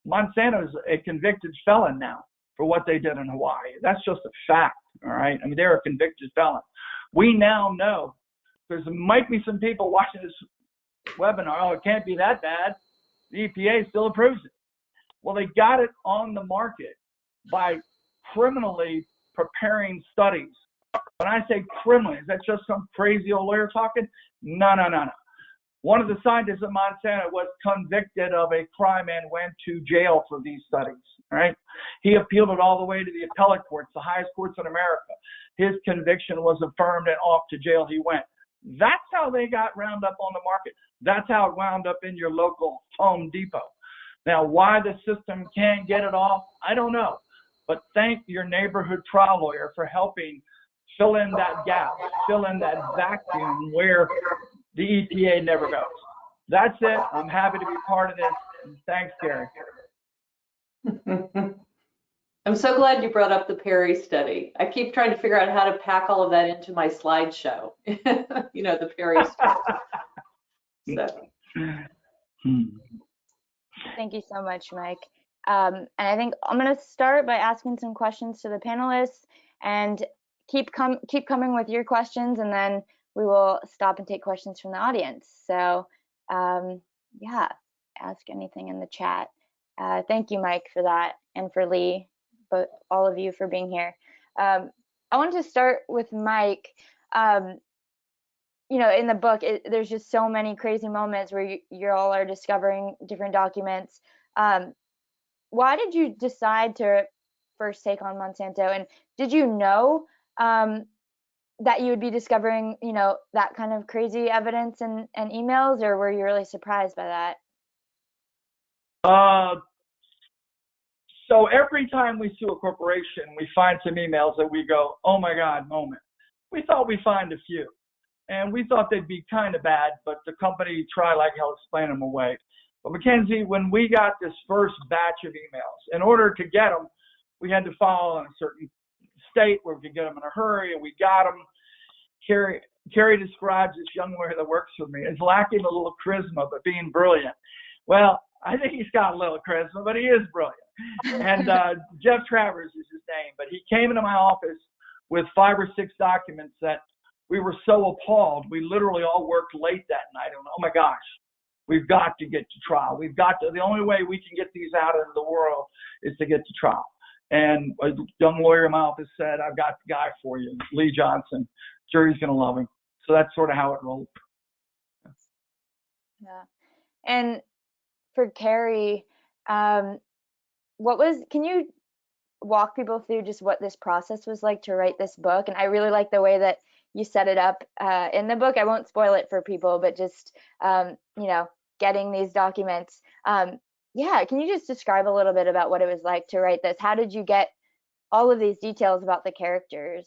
Monsanto's a convicted felon now for what they did in Hawaii. That's just a fact, all right? I mean, they're a convicted felon. We now know there might be some people watching this webinar, it can't be that bad. The EPA still approves it. Well, they got it on the market by criminally preparing studies. When I say criminally, is that just some crazy old lawyer talking? No. One of the scientists at Monsanto was convicted of a crime and went to jail for these studies. right? He appealed it all the way to the appellate courts, the highest courts in America. His conviction was affirmed and off to jail he went. That's how they got Roundup on the market. That's how it wound up in your local Home Depot. Now, why the system can't get it off, I don't know. But thank your neighborhood trial lawyer for helping fill in that gap, fill in that vacuum where the EPA never goes. That's it. I'm happy to be part of this. Thanks, Carey. I'm so glad you brought up the Perry study. I keep trying to figure out how to pack all of that into my slideshow. You know, the Perry study. So. Thank you so much, Mike. And I think I'm going to start by asking some questions to the panelists, and keep coming with your questions, and then we will stop and take questions from the audience. So yeah, ask anything in the chat. Thank you, Mike, for that, and for Lee, but all of you for being here. I want to start with Mike. You know, in the book, there's just so many crazy moments where you all are discovering different documents. Why did you decide to first take on Monsanto? And did you know that you would be discovering, you know, that kind of crazy evidence and emails, or were you really surprised by that? So every time we sue a corporation, we find some emails that we go, oh my God, moment. We thought we'd find a few. And we thought they'd be kind of bad, but the company tried like hell to explain them away. But Mackenzie, when we got this first batch of emails, in order to get them, we had to file in a certain state where we could get them in a hurry, and we got them. Carey describes this young lawyer that works with me as lacking a little charisma, but being brilliant. Well, I think he's got a little charisma, but he is brilliant. And Jeff Travers is his name, but he came into my office with 5 or 6 documents that we were so appalled. We literally all worked late that night. And oh my gosh, we've got to get to trial. We've got to, the only way we can get these out into the world is to get to trial. And a young lawyer in my office said, I've got the guy for you, Lee Johnson. Jury's going to love him. So that's sort of how it rolled. Yeah. And for Carey, can you walk people through just what this process was like to write this book? And I really like the way that you set it up in the book. I won't spoil it for people, but just, you know, getting these documents. Yeah, can you just describe a little bit about what it was like to write this? How did you get all of these details about the characters?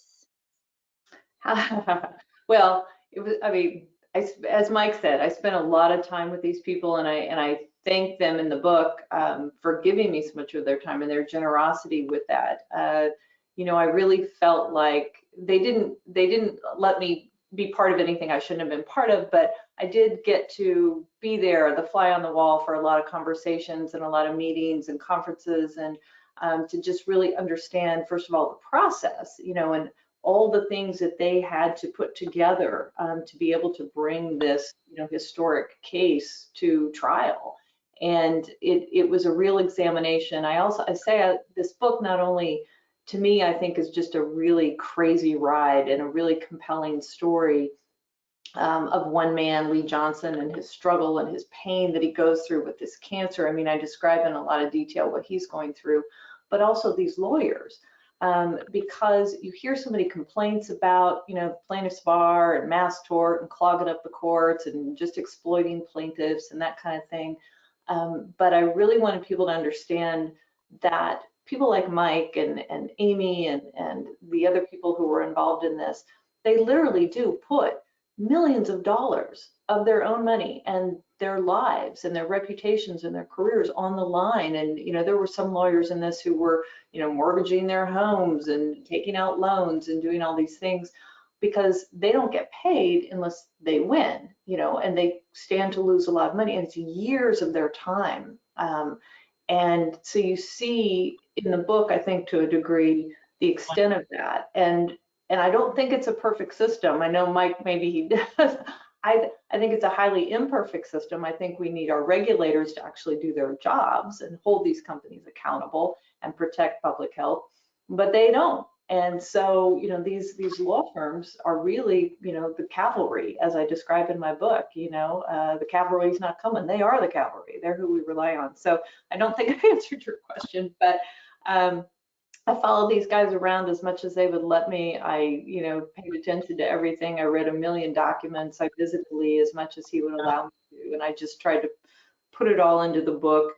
Well, it was, I mean, as Mike said, I spent a lot of time with these people, and I thank them in the book for giving me so much of their time and their generosity with that. You know, I really felt like they didn't let me be part of anything I shouldn't have been part of, but I did get to be there, the fly on the wall, for a lot of conversations and a lot of meetings and conferences, and to just really understand, first of all, the process, you know, and all the things that they had to put together to be able to bring this, you know, historic case to trial. And it was a real examination. I say this book not only, to me, I think, is just a really crazy ride and a really compelling story of one man, Lee Johnson, and his struggle and his pain that he goes through with this cancer. I mean, I describe in a lot of detail what he's going through, but also these lawyers. Because you hear so many complaints about, you know, plaintiffs' bar and mass tort and clogging up the courts and just exploiting plaintiffs and that kind of thing. But I really wanted people to understand that people like Mike and Amy and the other people who were involved in this, they literally do put millions of dollars of their own money and their lives and their reputations and their careers on the line. And, you know, there were some lawyers in this who were, you know, mortgaging their homes and taking out loans and doing all these things because they don't get paid unless they win, you know, and they stand to lose a lot of money, and it's years of their time. And so you see in the book, I think, to a degree, the extent of that. And I don't think it's a perfect system. I know Mike, maybe he does. I think it's a highly imperfect system. I think we need our regulators to actually do their jobs and hold these companies accountable and protect public health, but they don't. And so, these law firms are really, the cavalry, as I describe in my book. The cavalry's not coming; they are the cavalry. They're who we rely on. So I don't think I answered your question, but I followed these guys around as much as they would let me. I, paid attention to everything. I read a million documents. I visited Lee as much as he would allow me to, and I just tried to put it all into the book,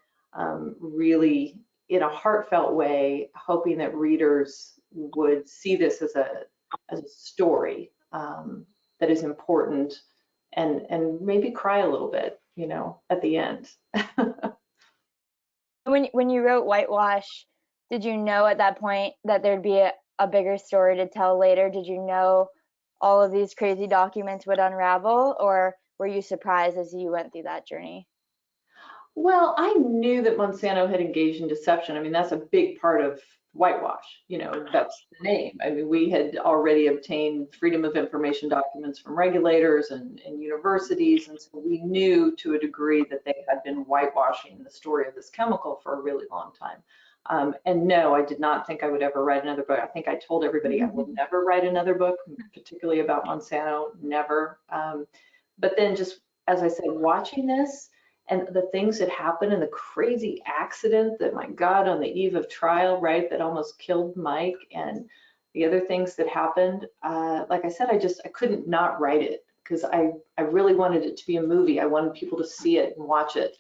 really in a heartfelt way, hoping that readers would see this as a story that is important, and maybe cry a little bit, at the end. When you wrote Whitewash, did you know at that point that there'd be a bigger story to tell later? Did you know all of these crazy documents would unravel, or were you surprised as you went through that journey? Well, I knew that Monsanto had engaged in deception. I mean, that's a big part of whitewash. That's the name. I mean, we had already obtained freedom of information documents from regulators and universities, and so we knew to a degree that they had been whitewashing the story of this chemical for a really long time. And no, I did not think I would ever write another book. I think I told everybody I will never write another book, particularly about Monsanto, never. But then just, as I said, watching this, and the things that happened, and the crazy accident that, my God, on the eve of trial, right, that almost killed Mike, and the other things that happened, like I said, I couldn't not write it, because I really wanted it to be a movie. I wanted people to see it and watch it.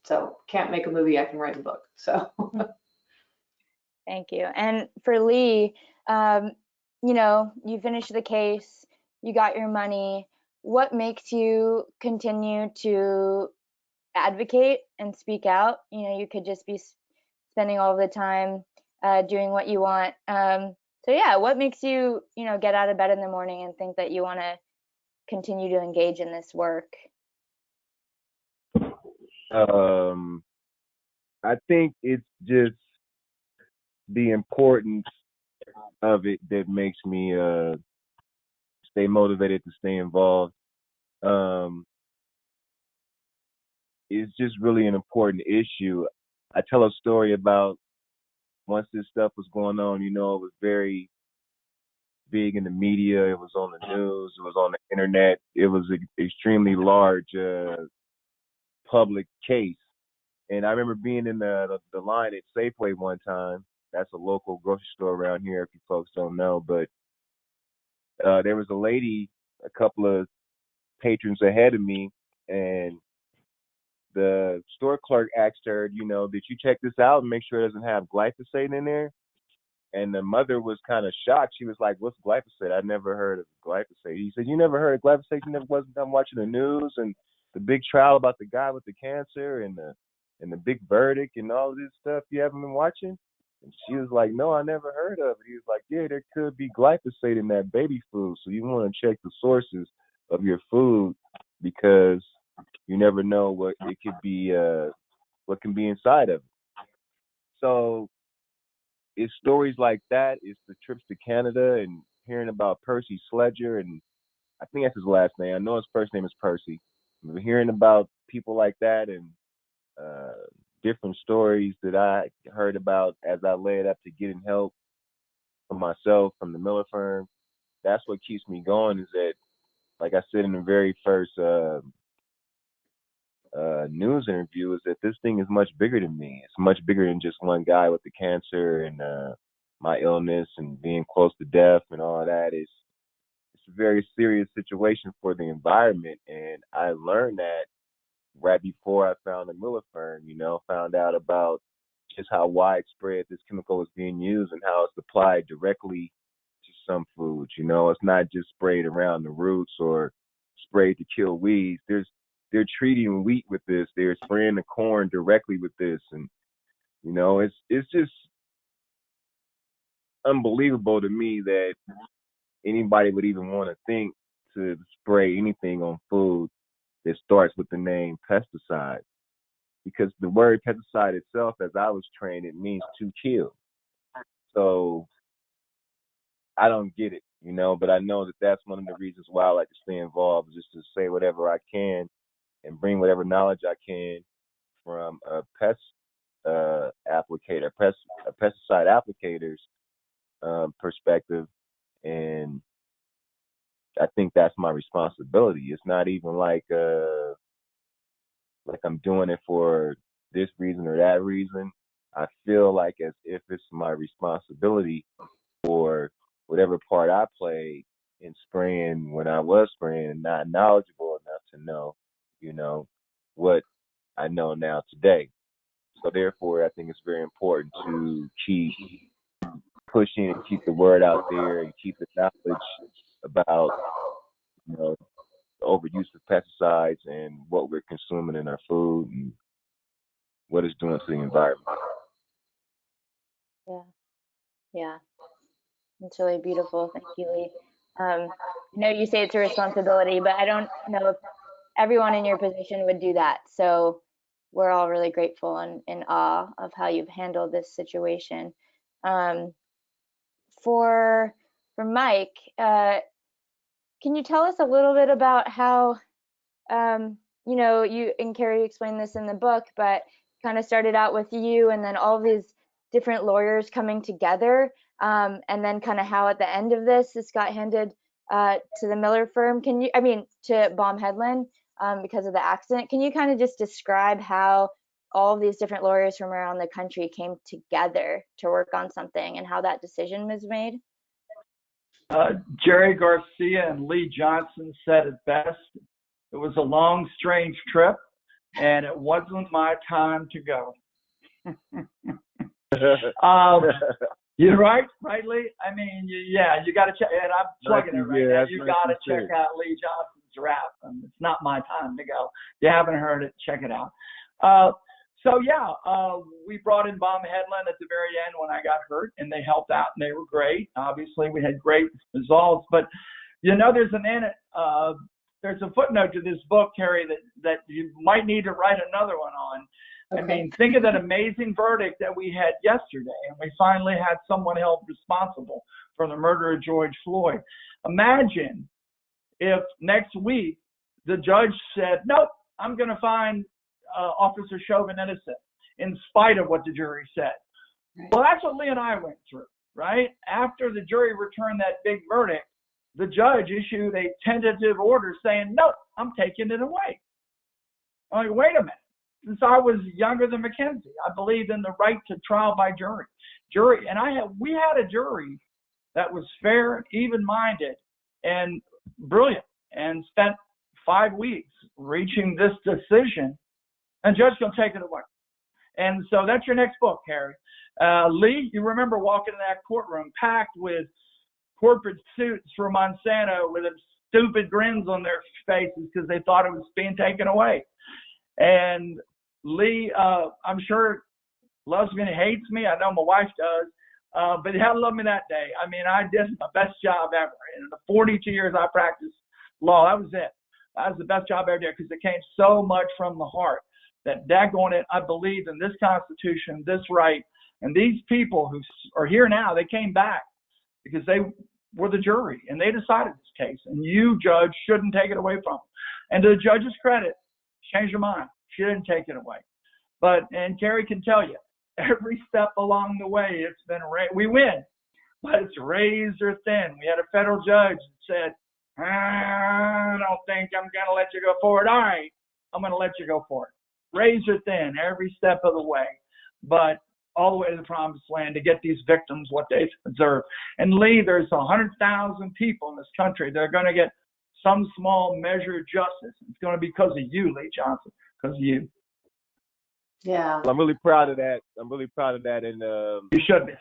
So can't make a movie, I can write a book. So Thank you. And for Lee, you finished the case, you got your money. What makes you continue to advocate and speak out? You could just be spending all the time doing what you want. So yeah, what makes you, get out of bed in the morning and think that you want to continue to engage in this work? I think it's just the importance of it that makes me stay motivated to stay involved. It's just really an important issue. I tell a story about once this stuff was going on, it was very big in the media. It was on the news. It was on the internet. It was an extremely large public case. And I remember being in the line at Safeway one time. That's a local grocery store around here, if you folks don't know. But there was a lady, a couple of patrons ahead of me, and the store clerk asked her, did you check this out and make sure it doesn't have glyphosate in there? And the mother was kind of shocked. She was like, "What's glyphosate? I never heard of glyphosate." He said, "You never heard of glyphosate? You never wasn't done watching the news and the big trial about the guy with the cancer and the big verdict and all of this stuff? You haven't been watching?" And she was like, "No, I never heard of it." He was like, "Yeah, there could be glyphosate in that baby food, so you want to check the sources of your food because you never know what it could be, what can be inside of it." So it's stories like that. It's the trips to Canada and hearing about Percy Sledger, and I think that's his last name. I know his first name is Percy. But hearing about people like that and uh, different stories that I heard about as I led up to getting help for myself from the Miller firm, that's what keeps me going. Is that, like I said in the very first news interview, is that this thing is much bigger than me. It's much bigger than just one guy with the cancer and my illness and being close to death and all that. It's a very serious situation for the environment, and I learned that right before I found the Miller firm. Found out about just how widespread this chemical is being used and how it's applied directly to some foods. It's not just sprayed around the roots or sprayed to kill weeds. They're treating wheat with this. They're spraying the corn directly with this, and it's just unbelievable to me that anybody would even want to think to spray anything on food that starts with the name pesticide, because the word pesticide itself, as I was trained, it means to kill. So I don't get it, but I know that that's one of the reasons why I like to stay involved, just to say whatever I can and bring whatever knowledge I can from a pesticide applicators perspective, and I think that's my responsibility. It's not even like I'm doing it for this reason or that reason. I feel like as if it's my responsibility for whatever part I played in spraying when I was spraying and not knowledgeable enough to know, what I know now today. So therefore, I think it's very important to keep pushing and keep the word out there and keep the knowledge about, the overuse of pesticides and what we're consuming in our food and what it's doing to the environment. Yeah, yeah, it's really beautiful. Thank you, Lee. I know you say it's a responsibility, but I don't know if everyone in your position would do that. So we're all really grateful and in awe of how you've handled this situation. Um, for Mike, can you tell us a little bit about how, you and Carey explained this in the book, but kind of started out with you and then all these different lawyers coming together, and then kind of how at the end of this got handed to the Miller firm. To Baum Headland, because of the accident. Can you kind of just describe how all of these different lawyers from around the country came together to work on something and how that decision was made? Jerry Garcia and Lee Johnson said it best. It was a long, strange trip, and it wasn't my time to go. You're right, Lee? I mean, you got to check, and I'm plugging it right now. You got to check out Lee Johnson's rap. It's not my time to go. If you haven't heard it, check it out. We brought in Baum Headland at the very end when I got hurt, and they helped out, and they were great. Obviously, we had great results, but there's a footnote to this book, Carey, that you might need to write another one on. Okay. I mean, think of that amazing verdict that we had yesterday, and we finally had someone held responsible for the murder of George Floyd. Imagine if next week the judge said, nope, I'm going to find Officer Chauvin innocent, in spite of what the jury said. Right. Well, that's what Lee and I went through, right? After the jury returned that big verdict, the judge issued a tentative order saying, nope, I'm taking it away. I'm like, wait a minute. Since I was younger than Mackenzie, I believed in the right to trial by jury. We had a jury that was fair and even-minded and brilliant, and spent 5 weeks reaching this decision, and the judge going to take it away. And so that's your next book, Carey. Lee, you remember walking in that courtroom packed with corporate suits for Monsanto with them stupid grins on their faces because they thought it was being taken away. And Lee, I'm sure, loves me and hates me. I know my wife does. But he had to love me that day. I mean, I did my best job ever. In the 42 years I practiced law, that was it. That was the best job I ever did because it came so much from the heart. That daggone it, I believe in this Constitution, this right, and these people who are here now, they came back because they were the jury and they decided this case. And you, judge, shouldn't take it away from them. And to the judge's credit, she changed her mind. She didn't take it away. And Carey can tell you, every step along the way, it's been we win, but it's razor thin. We had a federal judge that said, I don't think I'm going to let you go forward. All right, I'm going to let you go forward. Razor thin every step of the way, but all the way to the promised land to get these victims what they deserve. And Lee, there's 100,000 people in this country that are going to get some small measure of justice. It's going to be because of you, Lee Johnson, because of you. Yeah. Well, I'm really proud of that. And you should be.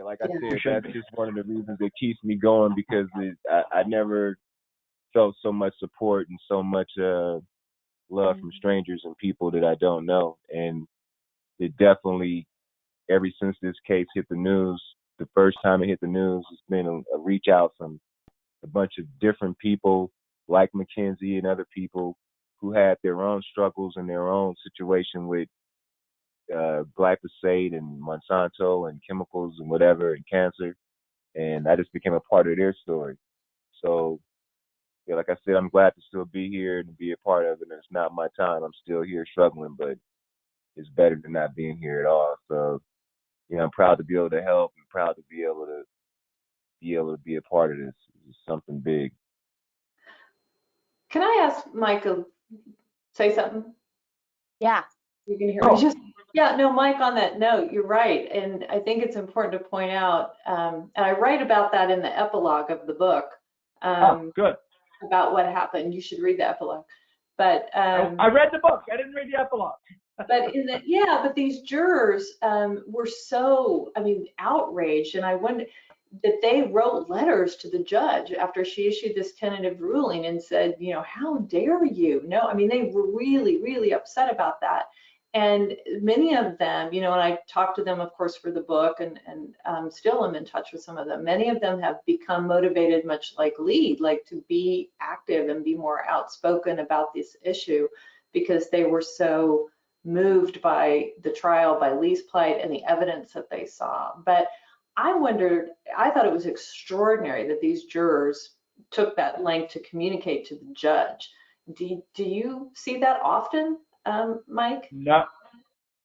Like I said, that's just one of the reasons that keeps me going because I never felt so much support and so much love from strangers and people that I don't know. And it definitely, ever since this case hit the news, the first time it hit the news, it's been a reach out from a bunch of different people like Mackenzie and other people who had their own struggles and their own situation with glyphosate and Monsanto and chemicals and whatever and cancer. And I just became a part of their story. So, yeah, like I said, I'm glad to still be here and to be a part of it. And it's not my time. I'm still here struggling, but it's better than not being here at all. So I'm proud to be able to help and proud to be able to be a part of this. It's something big. Can I ask Michael, say something? Yeah. You can hear Oh. me. Yeah, no, Mike, on that note, you're right. And I think it's important to point out, and I write about that in the epilogue of the book, Good. about what happened. You should read the epilogue. But I read the book. I didn't read the epilogue. but these jurors were so, outraged, and I wonder that they wrote letters to the judge after she issued this tentative ruling and said, how dare you? No, they were really, really upset about that. And many of them, and I talked to them, of course, for the book, and still am in touch with some of them. Many of them have become motivated, much like Lee, like to be active and be more outspoken about this issue, because they were so moved by the trial, by Lee's plight, and the evidence that they saw. But I thought it was extraordinary that these jurors took that length to communicate to the judge. Do you see that often, Mike? No,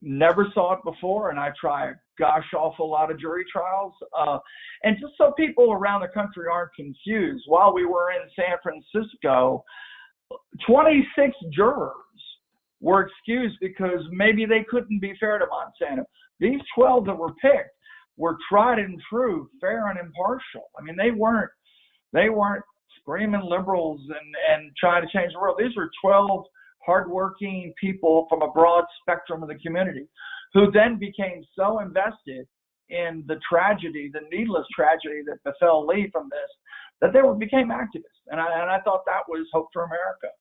never saw it before, and I try a gosh awful lot of jury trials. And just so people around the country aren't confused, while we were in San Francisco, 26 jurors were excused because maybe they couldn't be fair to Monsanto. These 12 that were picked were tried and true, fair and impartial. They weren't screaming liberals and trying to change the world. These were 12 hardworking people from a broad spectrum of the community who then became so invested in the tragedy, the needless tragedy that befell Lee from this, that they became activists. And I thought that was hope for America.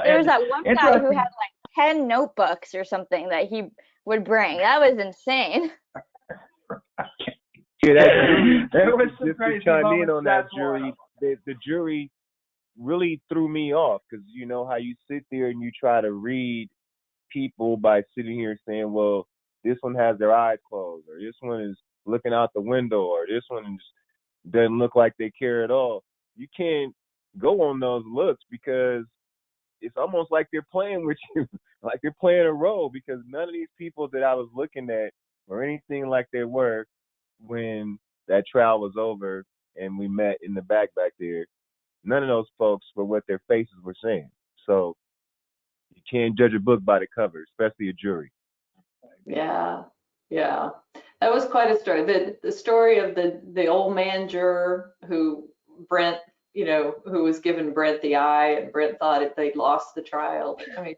There was that one guy who had like 10 notebooks or something that he would bring. That was insane. Yeah, that jury, there was some just crazy to chime moments, in on that that's jury, one. the jury really threw me off, because you know how you sit there and you try to read people by sitting here saying, well, this one has their eyes closed, or this one is looking out the window, or this one doesn't look like they care at all. You can't go on those looks, because it's almost like they're playing with you, like they're playing a role, because none of these people that I was looking at were anything like they were when that trial was over and we met in the back there. None of those folks were what their faces were saying. So you can't judge a book by the cover, especially a jury. Yeah, that was quite a story. The story of the old man juror who Brent, who was giving Brent the eye, and Brent thought if they'd lost the trial. I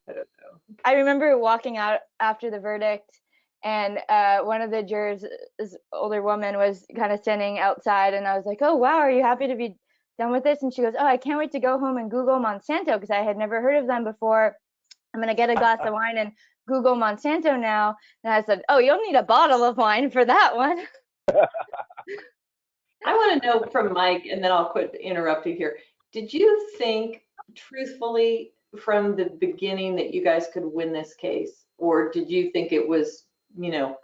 don't know. I remember walking out after the verdict, and one of the jurors, this older woman, was kind of standing outside, and I was like, oh wow, are you happy to be done with this? And she goes, oh, I can't wait to go home and Google Monsanto, because I had never heard of them before. I'm gonna get a glass of wine and Google Monsanto now. And I said, oh, you'll need a bottle of wine for that one. I want to know from Mike, and then I'll quit interrupting here. Did you think, truthfully, from the beginning that you guys could win this case, or did you think it was, 50-50?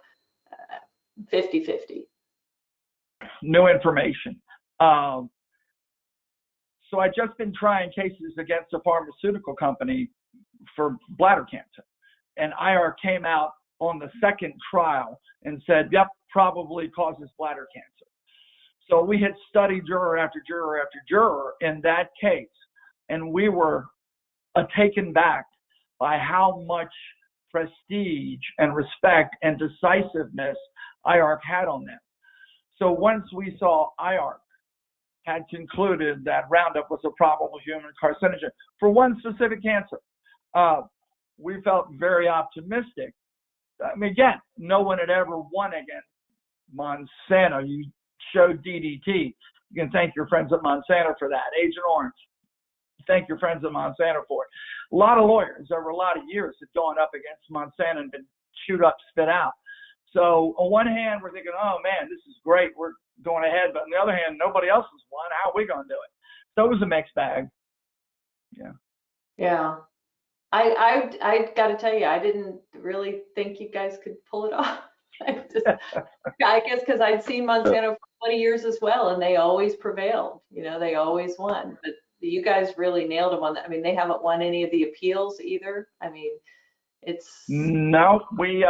New information. So I just been trying cases against a pharmaceutical company for bladder cancer, and IR came out on the second trial and said, yep, probably causes bladder cancer. So we had studied juror after juror after juror in that case, and we were taken back by how much prestige and respect and decisiveness IARC had on them. So once we saw IARC had concluded that Roundup was a probable human carcinogen for one specific cancer, we felt very optimistic. Again, no one had ever won against Monsanto. You showed DDT. You can thank your friends at Monsanto for that. Agent Orange, thank your friends at Monsanto for it. A lot of lawyers over a lot of years had gone up against Monsanto and been chewed up, spit out. So on one hand, we're thinking, oh man, this is great, we're going ahead. But on the other hand, nobody else has won. How are we going to do it? So it was a mixed bag. Yeah. I got to tell you, I didn't really think you guys could pull it off. I guess because I'd seen Monsanto for 20 years as well, and they always prevailed. They always won. But you guys really nailed them on that. They haven't won any of the appeals either. It's no, we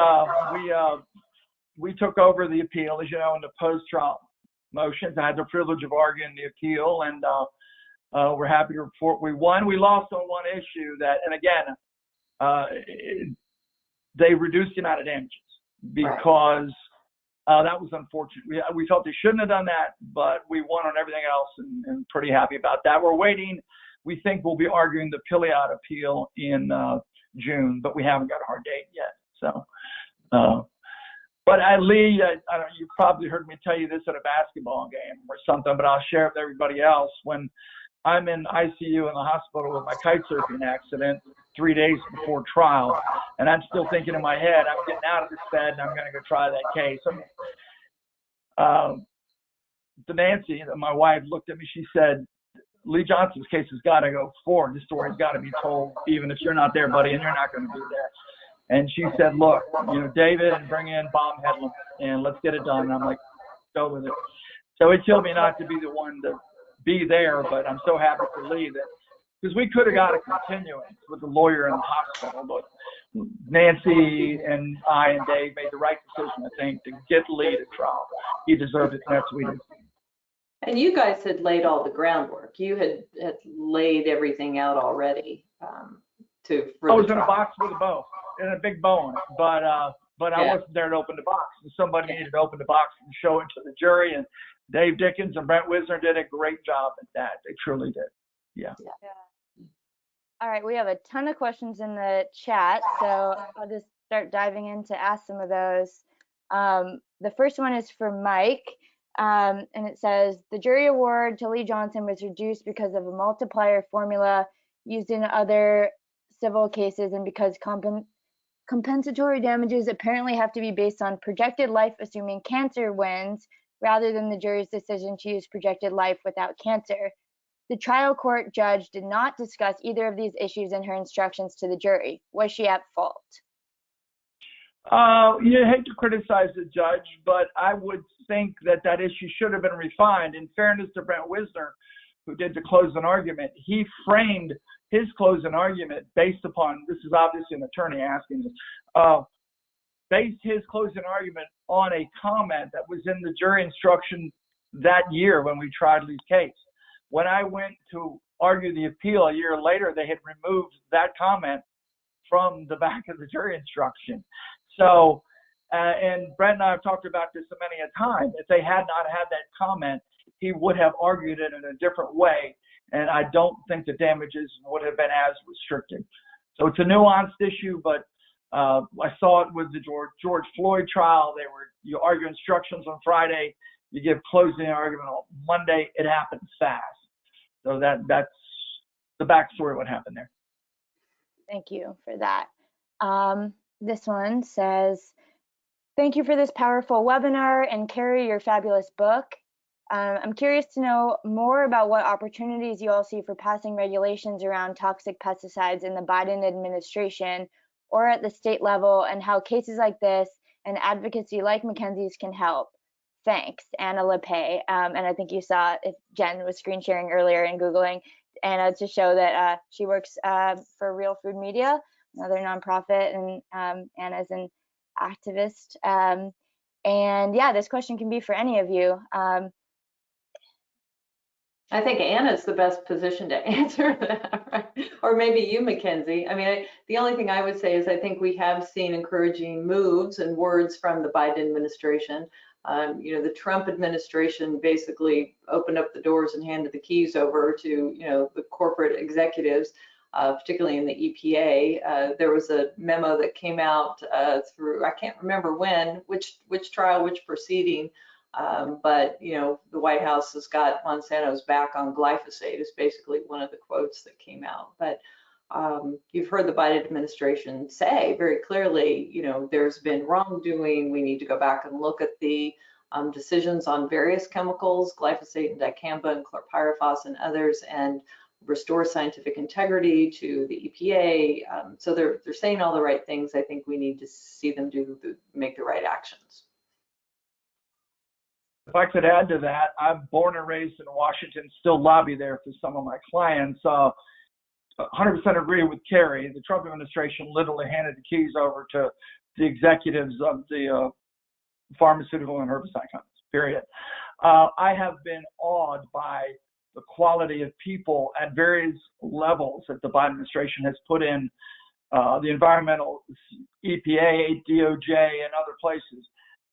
we took over the appeal, as you know, in the post-trial motions. I had the privilege of arguing the appeal, and we're happy to report we won. We lost on one issue and again, they reduced the amount of damages because that was unfortunate. We felt they shouldn't have done that, but we won on everything else, and pretty happy about that. We're waiting. We think we'll be arguing the Piliad appeal in June, but we haven't got a hard date yet. So, but Lee, I don't, you probably heard me tell you this at a basketball game or something, but I'll share it with everybody else. When I'm in ICU in the hospital with my kite surfing accident 3 days before trial, and I'm still thinking in my head, I'm getting out of this bed and I'm going to go try that case. Nancy, my wife, looked at me. She said, Lee Johnson's case has got to go forward. The story's got to be told, even if you're not there, buddy, and you're not going to be there. And she said, look, David, and bring in Bob Headlam, and let's get it done. And I'm like, go with it. So it killed me not to be the one to be there, but I'm so happy for Lee that, because we could have got a continuance with the lawyer in the hospital, but Nancy and I and Dave made the right decision, I think, to get Lee to trial. He deserved it, and that's what we did. And you guys had laid all the groundwork. You had laid everything out already I was in a box with a bow, and a big bow on it, but I wasn't there to open the box. And somebody needed to open the box and show it to the jury, and Dave Dickens and Brent Wisner did a great job at that. They truly did. Yeah. All right, we have a ton of questions in the chat, so I'll just start diving in to ask some of those. The first one is for Mike, and it says, the jury award to Lee Johnson was reduced because of a multiplier formula used in other civil cases, and because compensatory damages apparently have to be based on projected life assuming cancer wins, rather than the jury's decision to use projected life without cancer. The trial court judge did not discuss either of these issues in her instructions to the jury. Was she at fault? You hate to criticize the judge, but I would think that issue should have been refined. In fairness to Brent Wisner, who did the closing argument, he framed his closing argument based upon, this is obviously an attorney asking this, based his closing argument on a comment that was in the jury instruction that year when we tried Lee's case. When I went to argue the appeal a year later, they had removed that comment from the back of the jury instruction. So, and Brent and I have talked about this many a time. If they had not had that comment, he would have argued it in a different way, and I don't think the damages would have been as restricted. So it's a nuanced issue, but I saw it with the George Floyd trial. You argue instructions on Friday, you give closing argument on Monday. It happens fast. So that's the backstory of what happened there. Thank you for that. This one says, thank you for this powerful webinar, and Carey, your fabulous book. I'm curious to know more about what opportunities you all see for passing regulations around toxic pesticides in the Biden administration or at the state level, and how cases like this and advocacy like Mackenzie's can help. Thanks, Anna LePay. And I think you saw if Jen was screen sharing earlier and Googling Anna to show that she works for Real Food Media, another nonprofit, and Anna's an activist. And yeah, this question can be for any of you. I think Anna's the best position to answer that, right? Or maybe you, Mackenzie. I mean, the only thing I would say is I think we have seen encouraging moves and words from the Biden administration. The Trump administration basically opened up the doors and handed the keys over to, the corporate executives, particularly in the EPA. There was a memo that came out through, I can't remember when, which trial, which proceeding, but the White House has got Monsanto's back on glyphosate is basically one of the quotes that came out. But you've heard the Biden administration say very clearly, there's been wrongdoing. We need to go back and look at the decisions on various chemicals, glyphosate and dicamba and chlorpyrifos and others, and restore scientific integrity to the EPA. So they're saying all the right things. I think we need to see them make the right actions. If I could add to that, I'm born and raised in Washington, still lobby there for some of my clients. 100% agree with Carey. The Trump administration literally handed the keys over to the executives of the pharmaceutical and herbicide companies, period. I have been awed by the quality of people at various levels that the Biden administration has put in the environmental EPA, DOJ, and other places.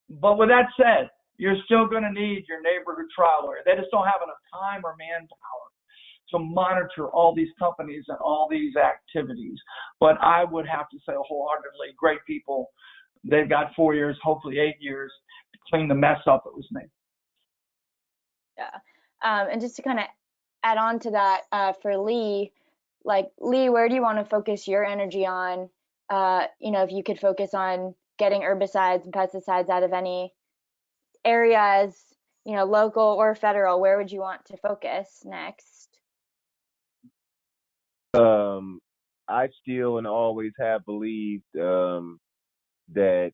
But with that said, you're still going to need your neighborhood trial lawyer. They just don't have enough time or manpower to monitor all these companies and all these activities. But I would have to say wholeheartedly, great people. They've got 4 years, hopefully 8 years, to clean the mess up that was made. Yeah. And just to kind of add on to that, for Lee, like Lee, where do you want to focus your energy on? If you could focus on getting herbicides and pesticides out of any areas, local or federal, where would you want to focus next? I still and always have believed that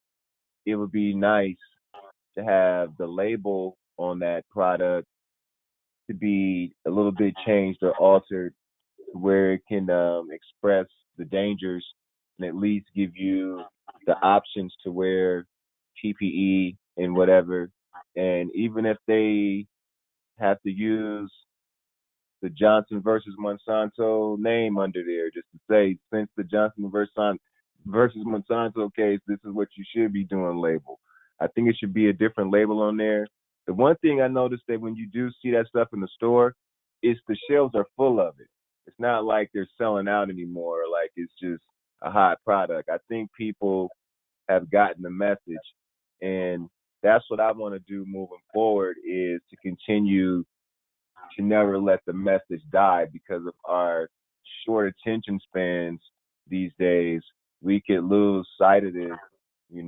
it would be nice to have the label on that product to be a little bit changed or altered where it can express the dangers and at least give you the options to wear PPE and whatever. And even if they have to use the Johnson versus Monsanto name under there, just to say, since the Johnson versus Monsanto case, this is what you should be doing label. I think it should be a different label on there. The one thing I noticed that when you do see that stuff in the store, is the shelves are full of it. It's not like they're selling out anymore, like it's just a hot product. I think people have gotten the message, and that's what I want to do moving forward, is to continue to never let the message die. Because of our short attention spans these days, we could lose sight of this,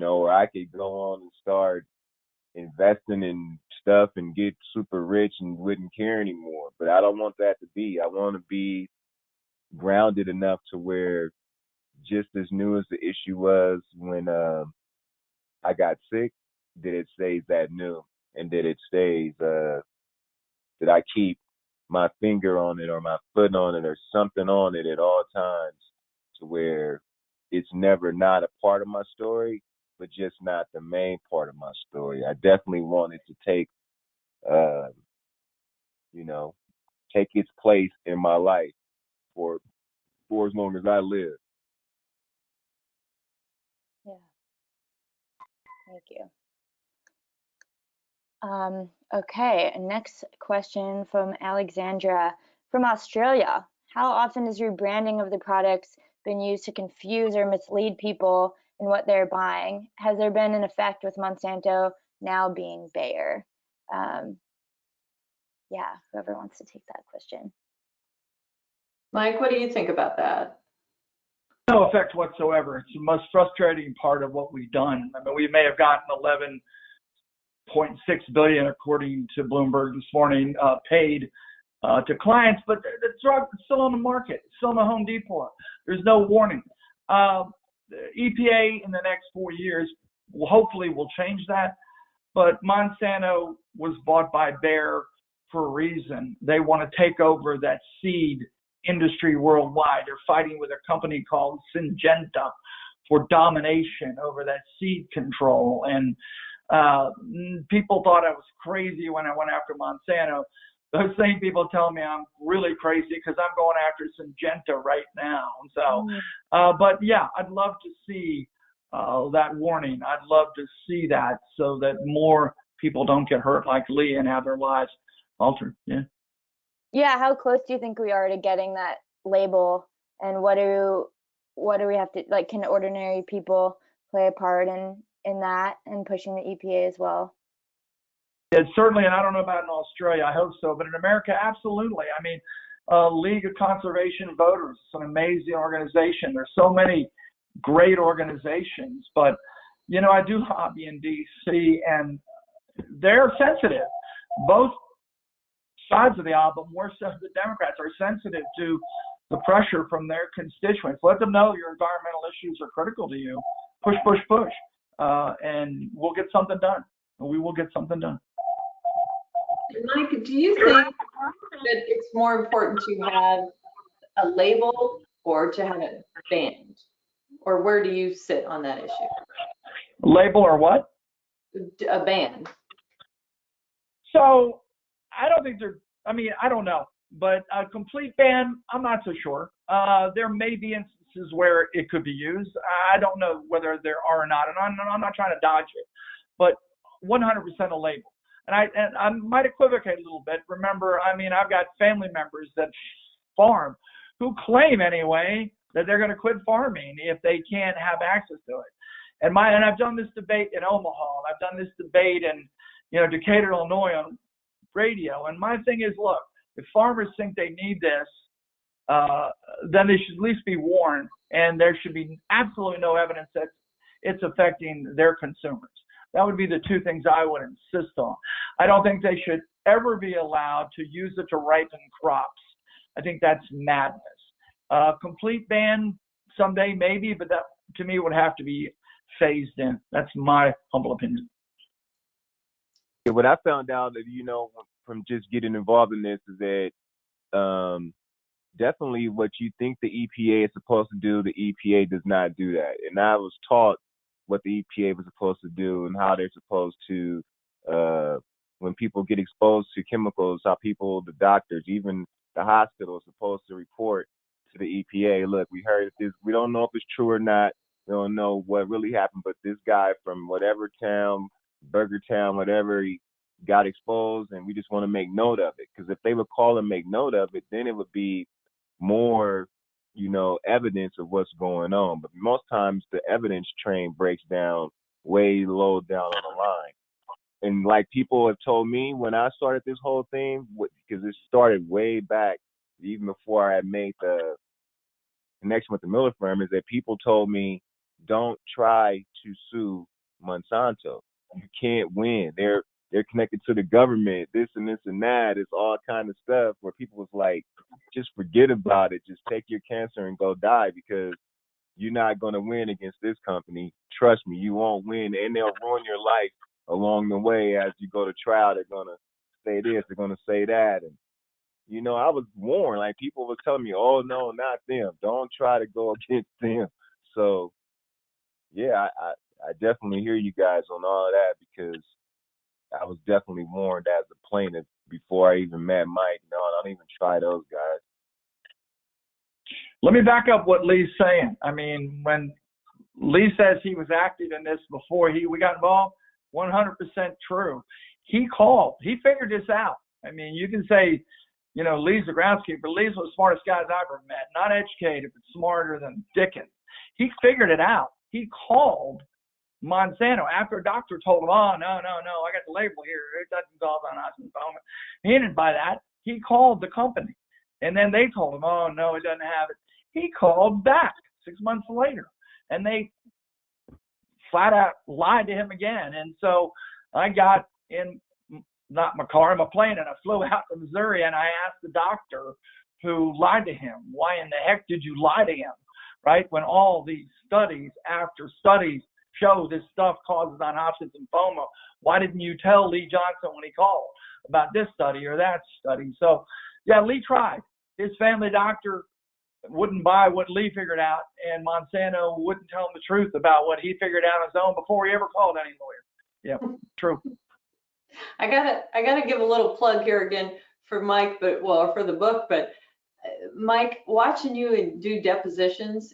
or I could go on and start investing in stuff and get super rich and wouldn't care anymore. But I don't want that to be. I want to be grounded enough to where, just as new as the issue was when I got sick, that it stays that new, and that it stays that I keep my finger on it or my foot on it or something on it at all times, to where it's never not a part of my story, but just not the main part of my story. I definitely want it to take, take its place in my life for as long as I live. Yeah. Thank you. Okay, next question from Alexandra from Australia. How often has rebranding of the products been used to confuse or mislead people in what they're buying? Has there been an effect with Monsanto now being Bayer? Yeah, whoever wants to take that question. Mike, what do you think about that? No effect whatsoever. It's the most frustrating part of what we've done. I mean, we may have gotten 11.6 billion, according to Bloomberg this morning, paid to clients, but the drug is still on the market, it's still in the Home Depot. There's no warning. The EPA in the next 4 years hopefully will change that, but Monsanto was bought by Bayer for a reason. They want to take over that seed industry worldwide. They're fighting with a company called Syngenta for domination over that seed control. And people thought I was crazy when I went after Monsanto. Those same people tell me I'm really crazy because I'm going after Syngenta right now. So, but yeah, I'd love to see that warning. I'd love to see that so that more people don't get hurt like Lee and have their lives altered. Yeah. Yeah, how close do you think we are to getting that label, and what do we have to, like, can ordinary people play a part in that and pushing the EPA as well? Yeah, certainly, and I don't know about in Australia, I hope so, but in America, absolutely. I mean, League of Conservation Voters, it's an amazing organization. There's so many great organizations, but, I do hobby in DC, and they're sensitive. Both sides of the aisle, but more so the Democrats, are sensitive to the pressure from their constituents. Let them know your environmental issues are critical to you. Push, push, push. And we'll get something done. We will get something done. Mike, do you think that it's more important to have a label or to have it banned? Or where do you sit on that issue? Label or what? a ban? So I don't think I don't know, but a complete ban, I'm not so sure. There may be instances where it could be used. I don't know whether there are or not, and I'm not trying to dodge it, but 100% a label. And I might equivocate a little bit. Remember, I've got family members that farm who claim anyway that they're going to quit farming if they can't have access to it. And I've done this debate in Omaha, and I've done this debate in Decatur, Illinois on radio. And my thing is, look, if farmers think they need this, then they should at least be warned, and there should be absolutely no evidence that it's affecting their consumers. That would be the two things I would insist on. I don't think they should ever be allowed to use it to ripen crops. I think that's madness. Complete ban someday, maybe, but that to me would have to be phased in. That's my humble opinion. Yeah, what I found out that, from just getting involved in this is that definitely what you think the EPA is supposed to do, the EPA does not do that. And I was taught what the EPA was supposed to do and how they're supposed to, when people get exposed to chemicals, how the doctors, even the hospital is supposed to report to the EPA, look, we heard this, we don't know if it's true or not, we don't know what really happened, but this guy from whatever town, Burger Town, whatever, he got exposed, and we just want to make note of it. Because if they would call and make note of it, then it would be more, evidence of what's going on. But most times the evidence train breaks down way low down on the line. And like people have told me when I started this whole thing, because it started way back, even before I had made the connection with the Miller firm, is that people told me, don't try to sue Monsanto. You can't win. They're connected to the government, this and this and that. It's all kind of stuff where people was like, just forget about it. Just take your cancer and go die, because you're not going to win against this company. Trust me, you won't win. And they'll ruin your life along the way as you go to trial. They're going to say this, they're going to say that. And, I was warned. Like, people were telling me, oh, no, not them. Don't try to go against them. So, yeah, I definitely hear you guys on all of that, because I was definitely warned as a plaintiff before I even met Mike. No, don't even try those guys. Let me back up what Lee's saying. When Lee says he was active in this before we got involved, 100% true. He called. He figured this out. You can say, Lee's the groundskeeper. Lee's one of the smartest guys I've ever met. Not educated, but smarter than Dickens. He figured it out. He called Monsanto after a doctor told him, oh, no, I got the label here. It doesn't cause non-Hodgkin lymphoma. He didn't buy that. He called the company. And then they told him, oh, no, it doesn't have it. He called back 6 months later, and they flat out lied to him again. And so I got in, not my car, in my plane, and I flew out to Missouri, and I asked the doctor who lied to him, why in the heck did you lie to him, right? When all these studies after studies show this stuff causes non-Hodgkin lymphoma, why didn't you tell Lee Johnson when he called about this study or that study? So, yeah, Lee tried. His family doctor wouldn't buy what Lee figured out, and Monsanto wouldn't tell him the truth about what he figured out on his own before he ever called any lawyer. Yeah, true. I gotta give a little plug here again for Mike, for the book, but Mike, watching you do depositions,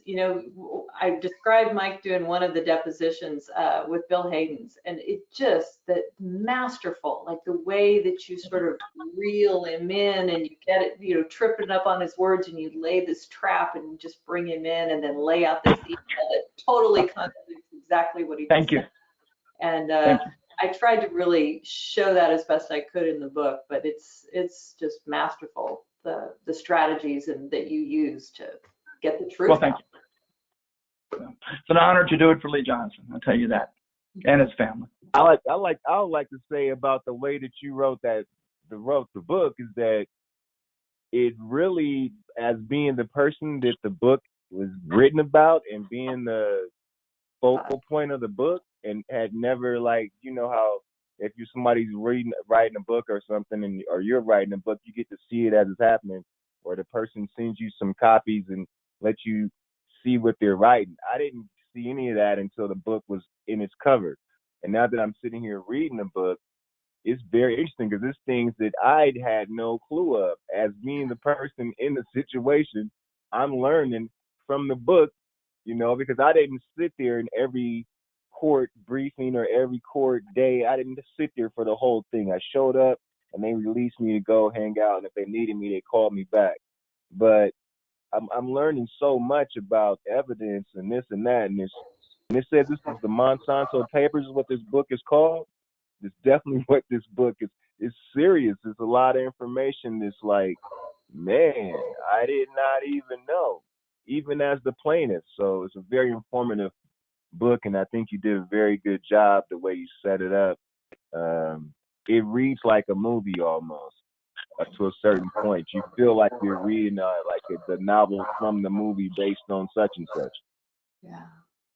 I described Mike doing one of the depositions with Bill Hayden's, and it just, that masterful, like the way that you sort of reel him in and you get it, tripping up on his words, and you lay this trap and just bring him in and then lay out this email that totally contradicts exactly what he just Thank you. said. And I tried to really show that as best I could in the book, but it's just masterful, the strategies that you use to get the truth Well, thank out. you. It's an honor to do it for Lee Johnson, I'll tell you that, and his family. I would like to say about the way that you wrote the book is that it really, as being the person that the book was written about and being the focal point of the book, and had never, like, how if somebody's writing a book or something, or you're writing a book, you get to see it as it's happening, or the person sends you some copies and lets you see what they're writing. I didn't see any of that until the book was in its cover. And now that I'm sitting here reading the book, it's very interesting because there's things that I had no clue of. As being the person in the situation, I'm learning from the book, because I didn't sit there in every court briefing or every court day. I didn't sit there for the whole thing. I showed up and they released me to go hang out. And if they needed me, they called me back. But I'm learning so much about evidence and this and that. And it says this is the Monsanto Papers is what this book is called. It's definitely what this book is. It's serious. It's a lot of information that's like, man, I did not even know, even as the plaintiff. So it's a very informative book, and I think you did a very good job the way you set it up. It reads like a movie almost to a certain point. You feel like you're reading the novel from the movie based on such and such. Yeah.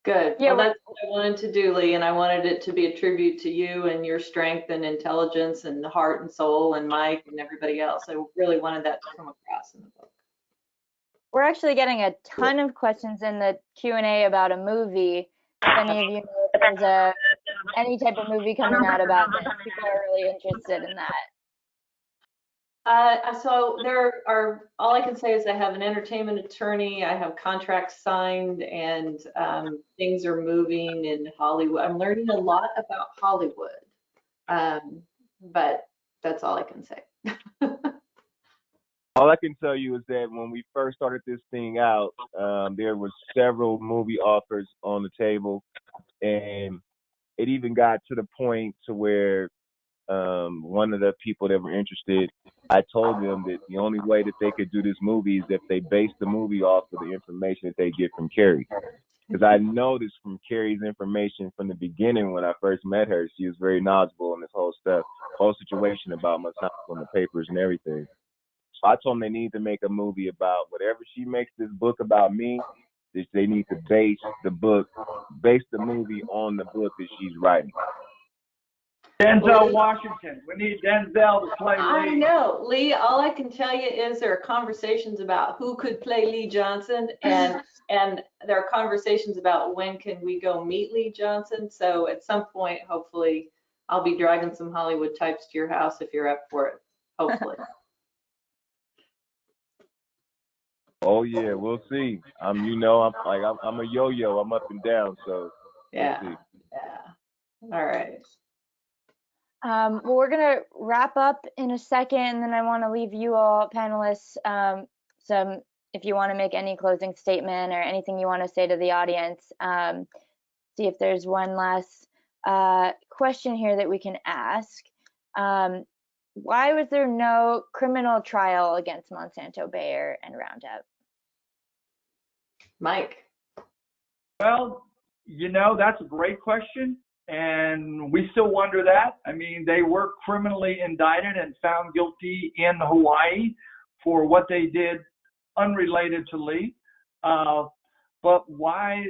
Good. Yeah, Well, that's what I wanted to do, Lee, and I wanted it to be a tribute to you and your strength and intelligence and heart and soul and Mike and everybody else. I really wanted that to come across in the book. we're actually getting a ton of questions in the Q&A about a movie. If any of you know if there's any type of movie coming out about this, people are really interested in that. So there are, all I can say is I have an entertainment attorney, I have contracts signed, and things are moving in Hollywood. I'm learning a lot about Hollywood, but that's all I can say. All I can tell you is that when we first started this thing out, there was several movie offers on the table, and it even got to the point to where one of the people that were interested, I told them that the only way that they could do this movie is if they based the movie off of the information that they get from Carey. Because I noticed from Carey's information from the beginning when I first met her, she was very knowledgeable in this whole stuff, whole situation about Monsanto and the papers and everything. So I told them they need to make a movie about whatever she makes this book about me, that they need to base the movie on the book that she's writing. Denzel Washington. We need Denzel to play Lee. I know, Lee, all I can tell you is there are conversations about who could play Lee Johnson, and there are conversations about when can we go meet Lee Johnson. So at some point, hopefully, I'll be dragging some Hollywood types to your house if you're up for it, hopefully. Oh yeah, we'll see. I'm a yo-yo. I'm up and down, so Yeah, we'll see. Yeah. All right. Well, we're going to wrap up in a second, and then I want to leave you all panelists if you want to make any closing statement or anything you want to say to the audience. See if there's one last question here that we can ask. Why was there no criminal trial against Monsanto, Bayer, and Roundup? Mike. Well, that's a great question. And we still wonder that. I mean, they were criminally indicted and found guilty in Hawaii for what they did unrelated to Lee. But why?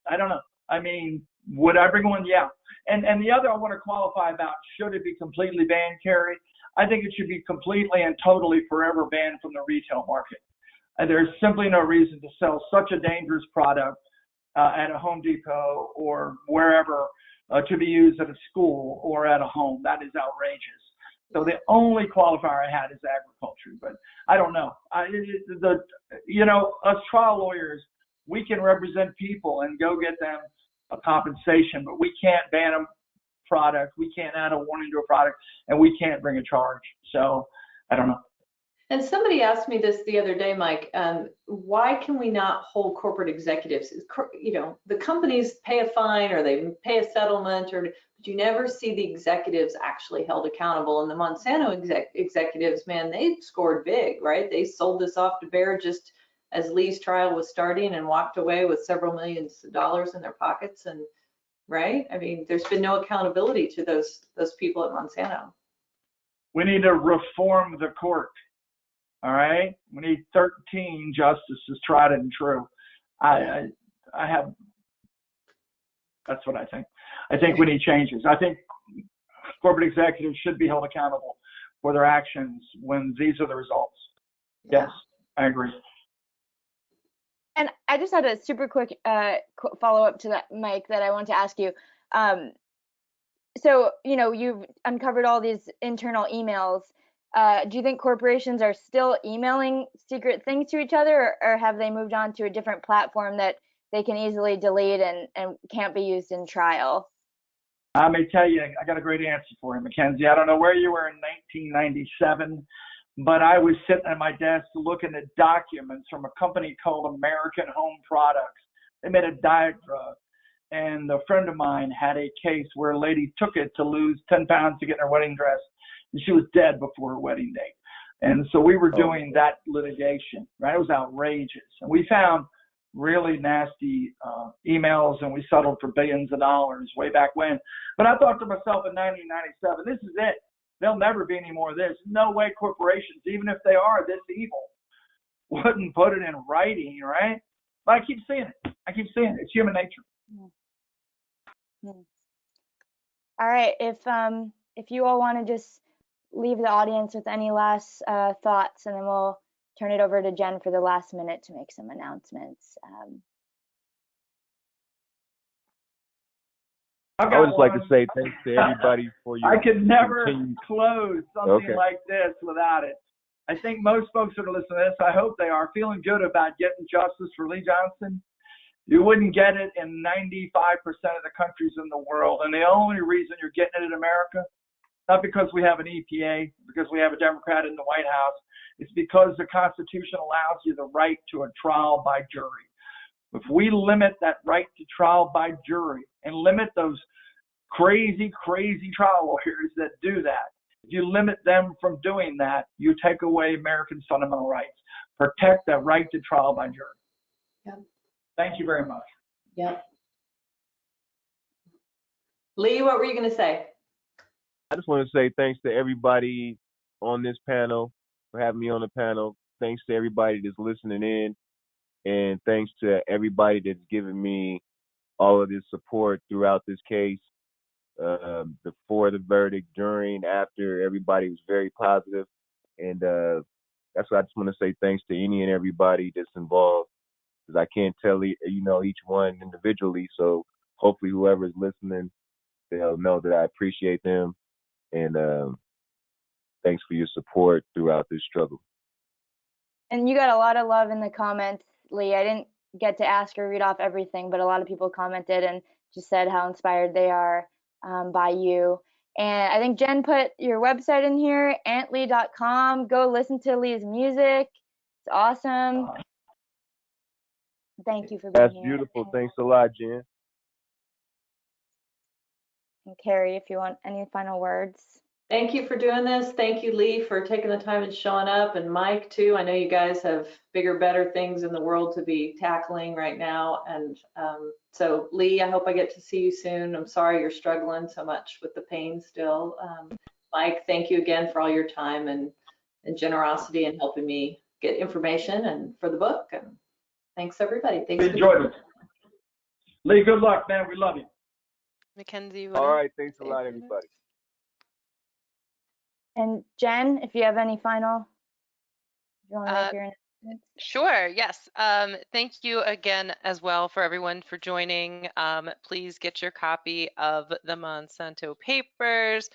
I don't know. I mean, would everyone? Yeah. And the other I want to qualify about, should it be completely banned, Carey? I think it should be completely and totally forever banned from the retail market. And there's simply no reason to sell such a dangerous product at a Home Depot or wherever, to be used at a school or at a home. That is outrageous. So the only qualifier I had is agriculture, but I don't know. Us trial lawyers, we can represent people and go get them a compensation, but we can't ban a product, we can't add a warning to a product, and we can't bring a charge. So I don't know. And somebody asked me this the other day, Mike, why can we not hold corporate executives? The companies pay a fine or they pay a settlement, but you never see the executives actually held accountable. And the Monsanto executives, man, they scored big, right? They sold this off to Bayer just as Lee's trial was starting and walked away with several millions of dollars in their pockets. And right? I mean, there's been no accountability to those people at Monsanto. We need to reform the court. All right, we need 13 justices, tried and true. That's what I think. I think we need changes. I think corporate executives should be held accountable for their actions when these are the results. Yes, I agree. And I just had a super quick follow-up to that, Mike, that I want to ask you. so, you've uncovered all these internal emails. Do you think corporations are still emailing secret things to each other, or have they moved on to a different platform that they can easily delete and can't be used in trial? I may tell you, I got a great answer for you, Mackenzie. I don't know where you were in 1997, but I was sitting at my desk looking at documents from a company called American Home Products. They made a diet drug. And a friend of mine had a case where a lady took it to lose 10 pounds to get in her wedding dress, and she was dead before her wedding date. And so we were doing that litigation, right? It was outrageous. And we found really nasty emails, and we settled for billions of dollars way back when. But I thought to myself in 1997, this is it. There'll never be any more of this. No way corporations, even if they are this evil, wouldn't put it in writing, right? But I keep seeing it. It's human nature. All right. If you all want to just leave the audience with any last thoughts, and then we'll turn it over to Jen for the last minute to make some announcements. I would just like to say thanks to everybody for your I could never continued... close something like this without it. I think most folks that are listening to this, I hope they are feeling good about getting justice for Lee Johnson. You wouldn't get it in 95% of the countries in the world. And the only reason you're getting it in America, not because we have an EPA, because we have a Democrat in the White House, it's because the Constitution allows you the right to a trial by jury. If we limit that right to trial by jury and limit those crazy trial lawyers that do that, if you limit them from doing that, you take away Americans' fundamental rights. Protect that right to trial by jury. Yeah. Thank you very much. Yeah. Lee, what were you going to say? I just want to say thanks to everybody on this panel for having me on the panel. Thanks to everybody that's listening in. And thanks to everybody that's given me all of this support throughout this case. Before the verdict, during, after, everybody was very positive. And that's what I just want to say thanks to any and everybody that's involved. Because I can't tell each one individually. So hopefully whoever's listening, they'll know that I appreciate them. And thanks for your support throughout this struggle. And you got a lot of love in the comments, Lee. I didn't get to ask or read off everything, but a lot of people commented and just said how inspired they are by you. And I think Jen put your website in here, antlee.com. Go listen to Lee's music. It's awesome. Thank you for being here. That's beautiful. Thanks a lot, Jen. And Carey, if you want any final words. Thank you for doing this. Thank you, Lee, for taking the time and showing up, and Mike too. I know you guys have bigger, better things in the world to be tackling right now. And so Lee, I hope I get to see you soon. I'm sorry you're struggling so much with the pain still. Mike, thank you again for all your time and generosity and helping me get information and for the book. And thanks everybody. Thanks. We enjoyed it. Lee, good luck, man. We love you. Mackenzie, all right, thanks a lot, everybody. And Jen, if you have any final, if you want to make your announcements. Sure, yes. Thank you again as well for everyone for joining. Please get your copy of the Monsanto Papers.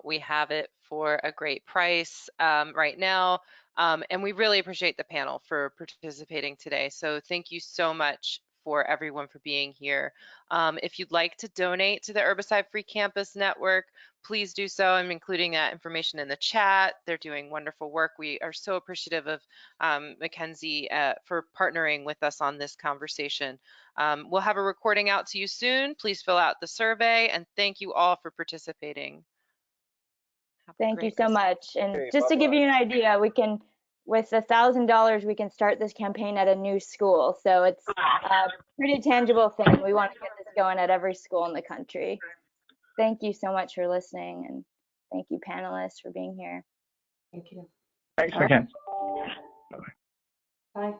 We have it for a great price right now. And we really appreciate the panel for participating today. So thank you so much for everyone for being here. If you'd like to donate to the Herbicide-Free Campus Network, please do so. I'm including that information in the chat. They're doing wonderful work. We are so appreciative of Mackenzie for partnering with us on this conversation. We'll have a recording out to you soon. Please fill out the survey, and thank you all for participating. Thank you so much. And just to give you an idea, we can, with $1,000, we can start this campaign at a new school. So it's a pretty tangible thing. We want to get this going at every school in the country. Thank you so much for listening, and thank you, panelists, for being here. Thank you. Thanks again. Bye.